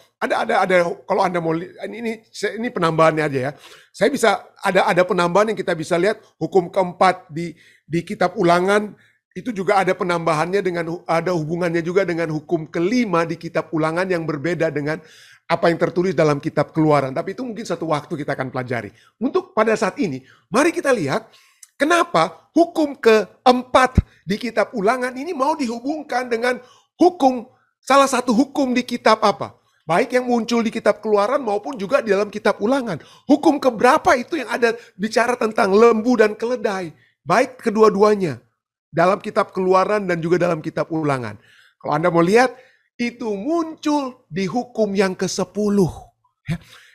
[SPEAKER 6] kalau Anda mau ini penambahannya aja ya. Saya bisa ada penambahan yang kita bisa lihat hukum keempat di kitab Ulangan, itu juga ada penambahannya ada hubungannya juga dengan hukum kelima di kitab Ulangan yang berbeda dengan apa yang tertulis dalam kitab Keluaran. Tapi itu mungkin satu waktu kita akan pelajari. Untuk pada saat ini, mari kita lihat kenapa hukum keempat di kitab Ulangan ini mau dihubungkan dengan salah satu hukum di kitab apa? Baik yang muncul di kitab Keluaran maupun juga di dalam kitab Ulangan. Hukum keberapa itu yang ada bicara tentang lembu dan keledai? Baik kedua-duanya. Dalam kitab Keluaran dan juga dalam kitab Ulangan. Kalau Anda mau lihat, itu muncul di hukum yang ke-10.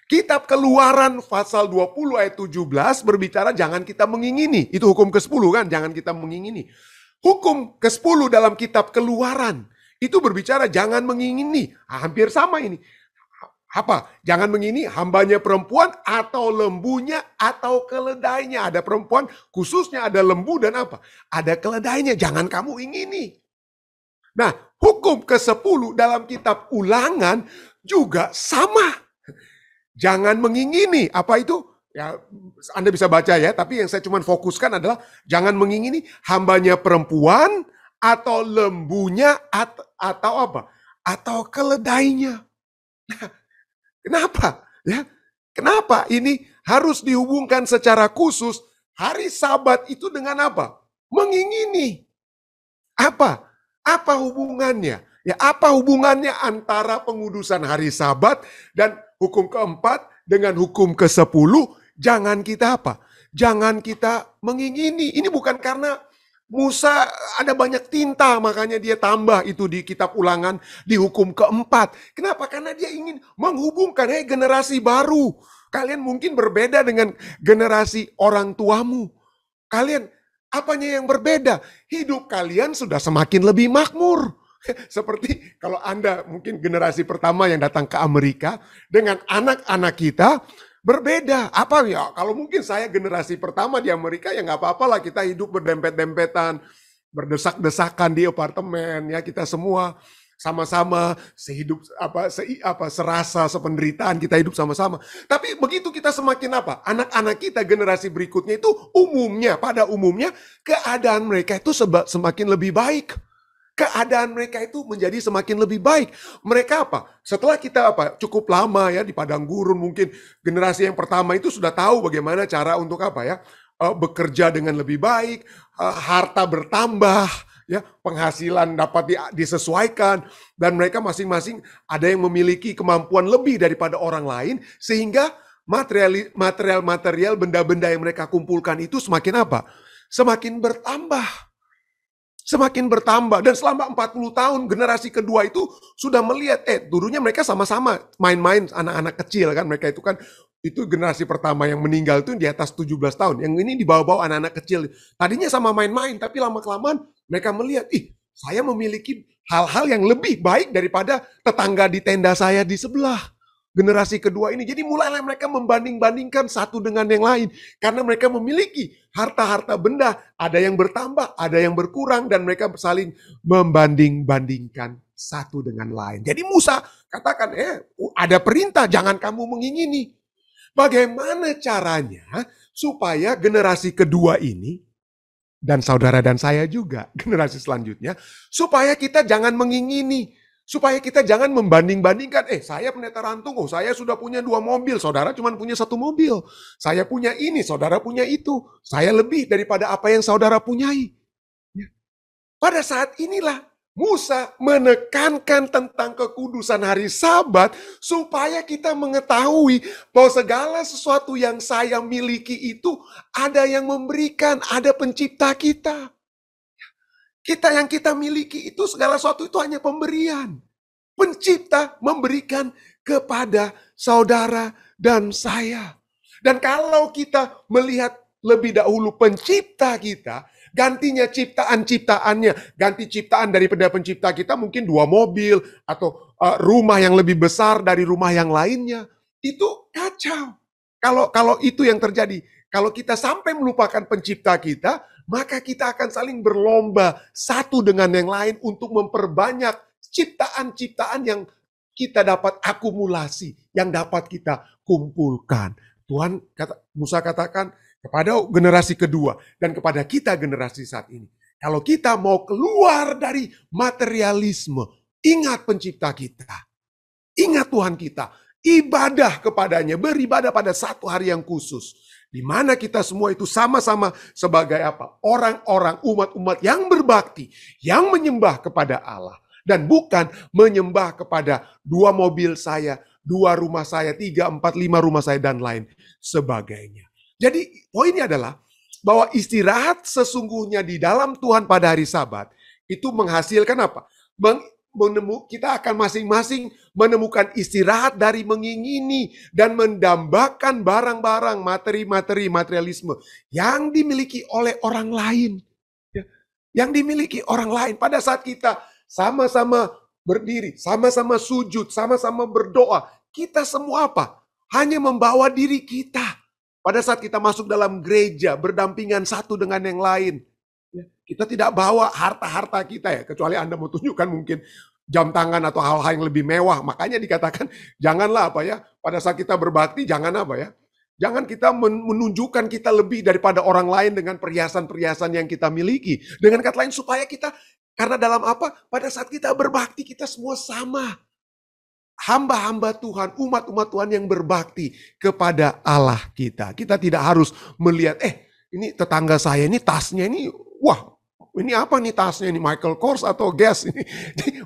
[SPEAKER 6] Kitab Keluaran pasal 20 ayat 17 berbicara jangan kita mengingini. Itu hukum ke-10 kan, jangan kita mengingini. Hukum ke-10 dalam kitab Keluaran itu berbicara jangan mengingini. Hampir sama ini. Apa? Jangan mengingini hambanya perempuan atau lembunya atau keledainya. Ada perempuan, khususnya ada lembu dan apa? Ada keledainya, jangan kamu ingini. Nah, hukum ke-10 dalam kitab Ulangan juga sama. Jangan mengingini. Apa itu? Ya, Anda bisa baca ya, tapi yang saya cuma fokuskan adalah jangan mengingini hambanya perempuan atau lembunya atau apa? Atau keledainya. Nah, kenapa? Ya, kenapa ini harus dihubungkan secara khusus hari Sabat itu dengan apa? Mengingini. Apa? Apa hubungannya? Ya, apa hubungannya antara pengudusan hari Sabat dan hukum keempat dengan hukum ke-10? Jangan kita apa? Jangan kita mengingini. Ini bukan karena Musa ada banyak tinta, makanya dia tambah itu di kitab Ulangan di hukum keempat. Kenapa? Karena dia ingin menghubungkan, generasi baru. Kalian mungkin berbeda dengan generasi orang tuamu. Kalian apanya yang berbeda? Hidup kalian sudah semakin lebih makmur. Seperti kalau Anda mungkin generasi pertama yang datang ke Amerika dengan anak-anak kita berbeda. Apa ya? Kalau mungkin saya generasi pertama di Amerika ya nggak apa-apa lah, kita hidup berdempet-dempetan, berdesak-desakan di apartemen ya, kita semua sama-sama sehidup serasa sependeritaan, kita hidup sama-sama. Tapi begitu kita semakin apa? Anak-anak kita generasi berikutnya itu pada umumnya keadaan mereka itu semakin lebih baik. Keadaan mereka itu menjadi semakin lebih baik. Mereka apa? Setelah kita cukup lama ya di padang gurun, mungkin generasi yang pertama itu sudah tahu bagaimana cara untuk bekerja dengan lebih baik, harta bertambah, ya, penghasilan dapat disesuaikan, dan mereka masing-masing ada yang memiliki kemampuan lebih daripada orang lain, sehingga material benda-benda yang mereka kumpulkan itu semakin apa? Semakin bertambah. Semakin bertambah. Dan selama 40 tahun generasi kedua itu sudah melihat, dulunya mereka sama-sama main-main anak-anak kecil kan, mereka itu kan, itu generasi pertama yang meninggal itu di atas 17 tahun. Yang ini dibawa-bawa anak-anak kecil. Tadinya sama main-main, tapi lama-kelamaan mereka melihat, saya memiliki hal-hal yang lebih baik daripada tetangga di tenda saya di sebelah. Generasi kedua ini. Jadi mulailah mereka membanding-bandingkan satu dengan yang lain. Karena mereka memiliki harta-harta benda. Ada yang bertambah, ada yang berkurang. Dan mereka saling membanding-bandingkan satu dengan lain. Jadi Musa katakan, ada perintah, jangan kamu mengingini. Bagaimana caranya supaya generasi kedua ini, dan saudara dan saya juga, generasi selanjutnya, supaya kita jangan mengingini. Supaya kita jangan membanding-bandingkan, saya pendeta Rantung, saya sudah punya 2 mobil, saudara cuma punya 1 mobil. Saya punya ini, saudara punya itu. Saya lebih daripada apa yang saudara punyai. Pada saat inilah Musa menekankan tentang kekudusan hari Sabat supaya kita mengetahui bahwa segala sesuatu yang saya miliki itu ada yang memberikan, ada pencipta kita. Yang kita miliki itu segala sesuatu itu hanya pemberian. Pencipta memberikan kepada saudara dan saya. Dan kalau kita melihat lebih dahulu pencipta kita, gantinya ciptaan-ciptaannya, ganti ciptaan daripada pencipta kita mungkin 2 mobil atau rumah yang lebih besar dari rumah yang lainnya. Itu kacau. Kalau itu yang terjadi, kalau kita sampai melupakan pencipta kita, maka kita akan saling berlomba satu dengan yang lain untuk memperbanyak ciptaan-ciptaan yang kita dapat akumulasi, yang dapat kita kumpulkan. Musa katakan kepada generasi kedua dan kepada kita generasi saat ini. Kalau kita mau keluar dari materialisme, ingat pencipta kita. Ingat Tuhan kita. Ibadah kepadanya, beribadah pada satu hari yang khusus. Di mana kita semua itu sama-sama sebagai apa? Orang-orang, umat-umat yang berbakti, yang menyembah kepada Allah. Dan bukan menyembah kepada 2 mobil saya, 2 rumah saya, 3, 4, 5 rumah saya, dan lain sebagainya. Jadi poinnya adalah bahwa istirahat sesungguhnya di dalam Tuhan pada hari Sabat itu menghasilkan apa? Kita akan masing-masing menemukan istirahat dari mengingini dan mendambakan barang-barang, materi-materi, materialisme yang dimiliki oleh orang lain. Yang dimiliki orang lain. Pada saat kita sama-sama berdiri, sama-sama sujud, sama-sama berdoa, kita semua apa? Hanya membawa diri kita. Pada saat kita masuk dalam gereja, berdampingan satu dengan yang lain. Kita tidak bawa harta-harta kita ya, kecuali Anda mau tunjukkan mungkin jam tangan atau hal-hal yang lebih mewah. Makanya dikatakan janganlah apa ya, pada saat kita berbakti jangan apa ya, jangan kita menunjukkan kita lebih daripada orang lain dengan perhiasan-perhiasan yang kita miliki. Dengan kata lain supaya kita, karena dalam apa? Pada saat kita berbakti kita semua sama. Hamba-hamba Tuhan, umat-umat Tuhan yang berbakti kepada Allah kita. Kita tidak harus melihat, ini tetangga saya, ini tasnya ini, wah, ini apa nih tasnya ini, Michael Kors atau Guess ini.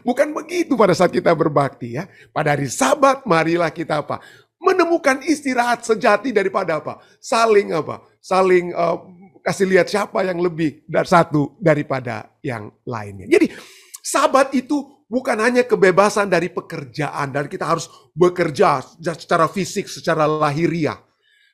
[SPEAKER 6] Bukan begitu pada saat kita berbakti ya. Pada hari Sabat, marilah kita apa? Menemukan istirahat sejati daripada apa? Saling kasih lihat siapa yang lebih dari satu daripada yang lainnya. Jadi Sabat itu bukan hanya kebebasan dari pekerjaan, dan kita harus bekerja secara fisik, secara lahiriah.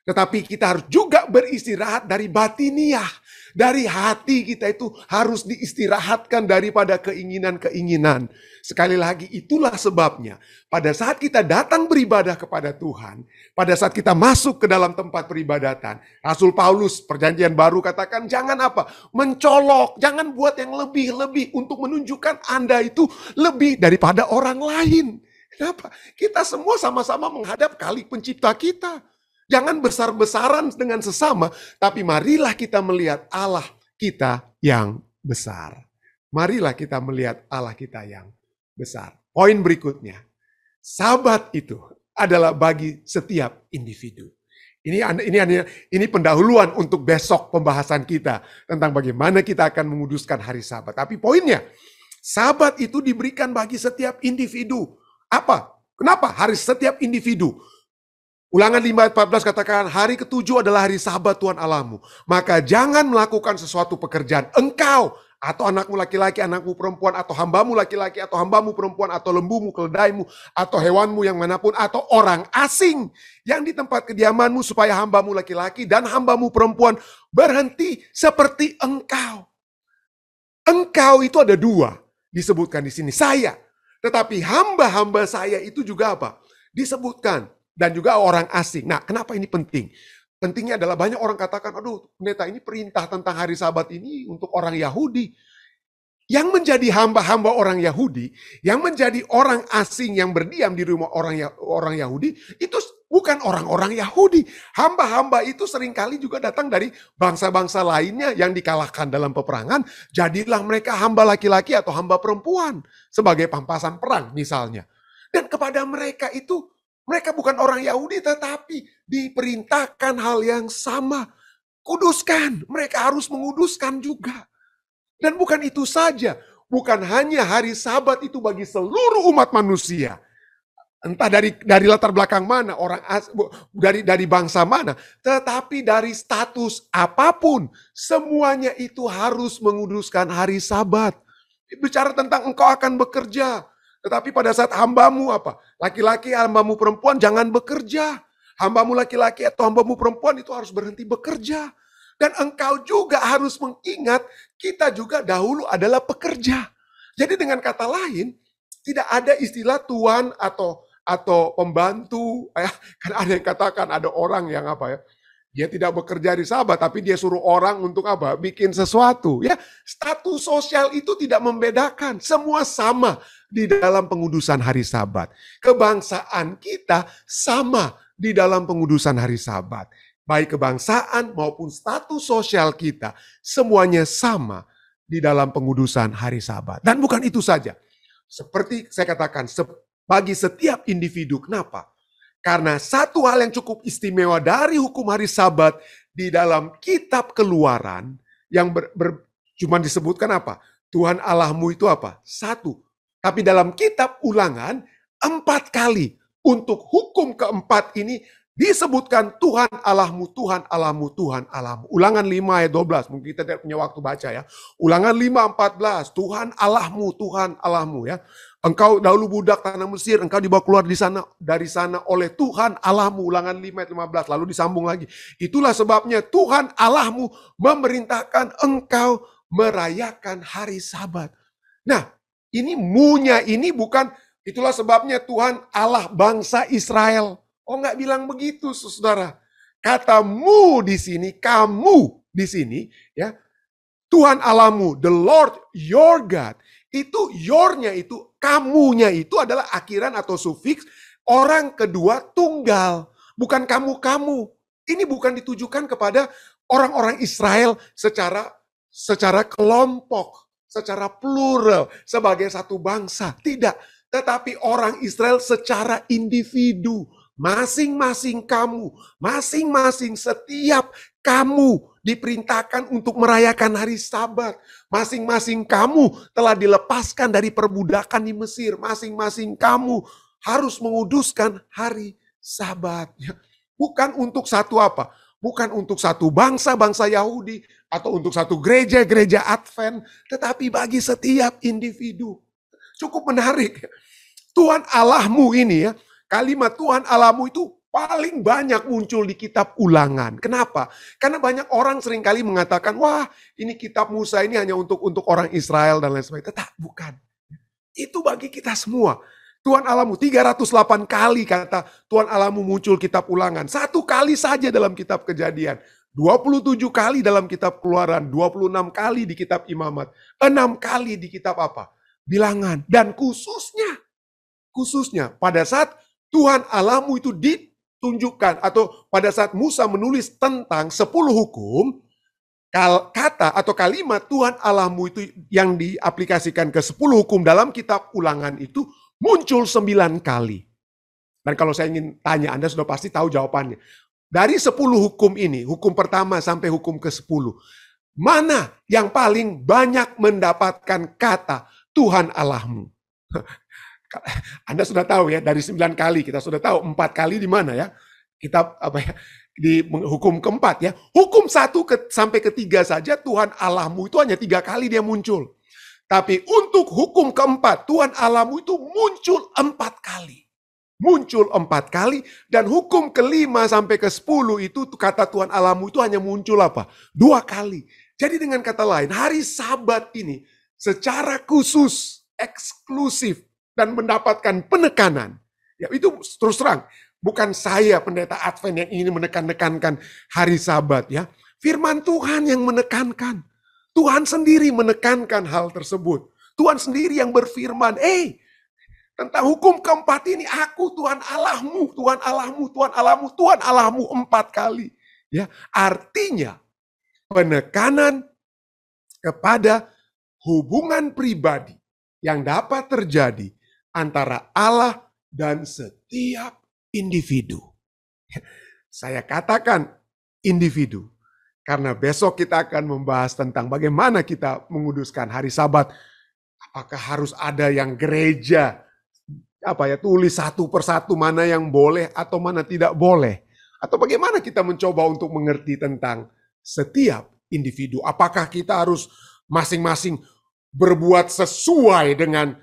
[SPEAKER 6] Tetapi kita harus juga beristirahat dari batiniah. Dari hati kita itu harus diistirahatkan daripada keinginan-keinginan. Sekali lagi itulah sebabnya pada saat kita datang beribadah kepada Tuhan, pada saat kita masuk ke dalam tempat peribadatan, Rasul Paulus perjanjian baru katakan jangan apa? Mencolok, jangan buat yang lebih-lebih untuk menunjukkan Anda itu lebih daripada orang lain. Kenapa? Kita semua sama-sama menghadap Kali Pencipta kita. Jangan besar-besaran dengan sesama, tapi marilah kita melihat Allah kita yang besar. Marilah kita melihat Allah kita yang besar. Poin berikutnya, Sabat itu adalah bagi setiap individu. Ini pendahuluan untuk besok pembahasan kita tentang bagaimana kita akan menguduskan hari Sabat. Tapi poinnya, Sabat itu diberikan bagi setiap individu. Apa? Kenapa? Hari setiap individu. Ulangan 5 ayat 14 katakan, hari ke-7 adalah hari Sabat Tuhan Allahmu. Maka jangan melakukan sesuatu pekerjaan. Engkau atau anakmu laki-laki, anakmu perempuan, atau hambamu laki-laki, atau hambamu perempuan, atau lembumu, keledaimu, atau hewanmu yang manapun, atau orang asing yang di tempat kediamanmu, supaya hambamu laki-laki dan hambamu perempuan berhenti seperti engkau. Engkau itu ada 2 disebutkan di sini, saya. Tetapi hamba-hamba saya itu juga apa? Disebutkan. Dan juga orang asing. Nah, kenapa ini penting? Pentingnya adalah banyak orang katakan, aduh pendeta ini perintah tentang hari Sabat ini untuk orang Yahudi. Yang menjadi hamba-hamba orang Yahudi, yang menjadi orang asing yang berdiam di rumah orang Yahudi, itu bukan orang-orang Yahudi. Hamba-hamba itu seringkali juga datang dari bangsa-bangsa lainnya yang dikalahkan dalam peperangan. Jadilah mereka hamba laki-laki atau hamba perempuan sebagai pampasan perang misalnya. Dan kepada mereka itu, mereka bukan orang Yahudi tetapi diperintahkan hal yang sama. Kuduskan, mereka harus menguduskan juga. Dan bukan itu saja, bukan hanya hari Sabat itu bagi seluruh umat manusia. Entah dari latar belakang mana, dari bangsa mana, tetapi dari status apapun, semuanya itu harus menguduskan hari Sabat. Bicara tentang engkau akan bekerja, tetapi pada saat hambamu apa? Laki-laki, hambamu perempuan jangan bekerja. Hambamu laki-laki atau hambamu perempuan itu harus berhenti bekerja. Dan engkau juga harus mengingat, kita juga dahulu adalah pekerja. Jadi dengan kata lain, tidak ada istilah tuan atau pembantu. Kan ada yang katakan, ada orang yang apa ya, dia tidak bekerja di Sabat, tapi dia suruh orang untuk apa? Bikin sesuatu. Ya, status sosial itu tidak membedakan. Semua sama di dalam pengudusan hari Sabat. Kebangsaan kita sama di dalam pengudusan hari Sabat. Baik kebangsaan maupun status sosial kita, semuanya sama di dalam pengudusan hari Sabat. Dan bukan itu saja. Seperti saya katakan, bagi setiap individu, kenapa? Karena satu hal yang cukup istimewa dari hukum hari Sabat di dalam kitab Keluaran, yang cuma disebutkan apa? Tuhan Allahmu itu apa? Satu. Tapi dalam kitab Ulangan, 4 kali untuk hukum keempat ini disebutkan Tuhan Allahmu, Tuhan Allahmu, Tuhan Allahmu. Ulangan 5 ayat 12, mungkin kita tidak punya waktu baca ya. Ulangan 5:14, Tuhan Allahmu, Tuhan Allahmu ya. Engkau dahulu budak tanah Mesir, engkau dibawa keluar dari sana oleh Tuhan Allahmu. Ulangan 5 ayat 15, lalu disambung lagi. Itulah sebabnya Tuhan Allahmu memerintahkan engkau merayakan hari Sabat. Nah, ini mu-nya ini bukan, itulah sebabnya Tuhan Allah bangsa Israel. Oh, nggak bilang begitu, saudara. Kata mu di sini, kamu di sini, ya. Tuhan Allahmu, the Lord your God. Itu your-nya itu, kamunya itu adalah akhiran atau sufiks orang kedua tunggal. Bukan kamu-kamu. Ini bukan ditujukan kepada orang-orang Israel secara kelompok, secara plural, sebagai satu bangsa. Tidak. Tetapi orang Israel secara individu. Masing-masing kamu, masing-masing setiap kamu diperintahkan untuk merayakan hari Sabat. Masing-masing kamu telah dilepaskan dari perbudakan di Mesir. Masing-masing kamu harus menguduskan hari Sabat. Bukan untuk satu apa? Bukan untuk satu bangsa Yahudi atau untuk satu gereja Advent, tetapi bagi setiap individu. Cukup menarik. Tuhan Allahmu ini ya, kalimat Tuhan Allahmu itu paling banyak muncul di kitab Ulangan. Kenapa? Karena banyak orang seringkali mengatakan, wah ini kitab Musa ini hanya untuk orang Israel dan lain sebagainya. Tetap bukan. Itu bagi kita semua. Tuhan Allahmu 308 kali kata Tuhan Allahmu muncul kitab Ulangan. 1 kali saja dalam kitab Kejadian. 27 kali dalam kitab Keluaran. 26 kali di kitab Imamat. 6 kali di kitab apa? Bilangan. Dan khususnya pada saat Tuhan Allahmu itu ditunjukkan atau pada saat Musa menulis tentang 10 hukum, kata atau kalimat Tuhan Allahmu itu yang diaplikasikan ke 10 hukum dalam kitab Ulangan itu muncul 9 kali. Dan kalau saya ingin tanya, Anda sudah pasti tahu jawabannya. Dari 10 hukum ini, hukum pertama sampai hukum ke-10, mana yang paling banyak mendapatkan kata Tuhan Allahmu? Anda sudah tahu ya, dari 9 kali kita sudah tahu 4 kali di mana ya. Kitab apa ya? Di hukum keempat ya. Hukum 1 sampai ke-3 saja Tuhan Allahmu itu hanya 3 kali dia muncul. Tapi untuk hukum keempat Tuhan Allahmu itu muncul 4 kali. Muncul 4 kali dan hukum ke-5 sampai ke-10 itu kata Tuhan Allahmu itu hanya muncul apa? 2 kali. Jadi dengan kata lain, hari Sabat ini secara khusus, eksklusif dan mendapatkan penekanan. Ya, itu terus terang, bukan saya pendeta Advent yang ingin menekankan hari Sabat ya. Firman Tuhan yang menekankan. Tuhan sendiri menekankan hal tersebut. Tuhan sendiri yang berfirman, tentang hukum keempat ini aku Tuhan Allahmu, Tuhan Allahmu, Tuhan Allahmu, Tuhan Allahmu 4 kali. Ya, artinya penekanan kepada hubungan pribadi yang dapat terjadi antara Allah dan setiap individu. Saya katakan individu, karena besok kita akan membahas tentang bagaimana kita menguduskan hari Sabat. Apakah harus ada yang gereja tulis satu persatu mana yang boleh atau mana tidak boleh? Atau bagaimana kita mencoba untuk mengerti tentang setiap individu? Apakah kita harus masing-masing berbuat sesuai dengan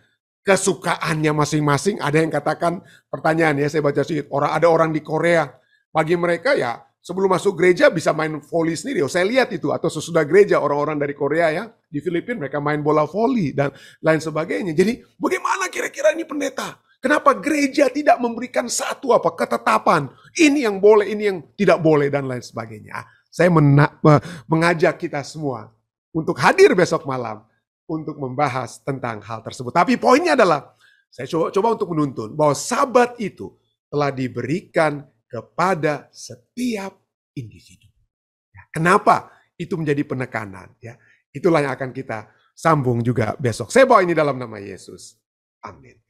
[SPEAKER 6] kesukaannya masing-masing? Ada yang katakan, pertanyaan ya, saya baca sedikit, ada orang di Korea, bagi mereka ya sebelum masuk gereja bisa main voli sendiri. Saya lihat itu, atau sesudah gereja orang-orang dari Korea ya, di Filipina mereka main bola voli dan lain sebagainya. Jadi bagaimana kira-kira ini pendeta? Kenapa gereja tidak memberikan satu ketetapan? Ini yang boleh, ini yang tidak boleh, dan lain sebagainya. Saya mengajak kita semua untuk hadir besok malam untuk membahas tentang hal tersebut. Tapi poinnya adalah, saya coba untuk menuntun bahwa Sabat itu telah diberikan kepada setiap individu. Kenapa itu menjadi penekanan? Ya, itulah yang akan kita sambung juga besok. Saya bawa ini dalam nama Yesus. Amin.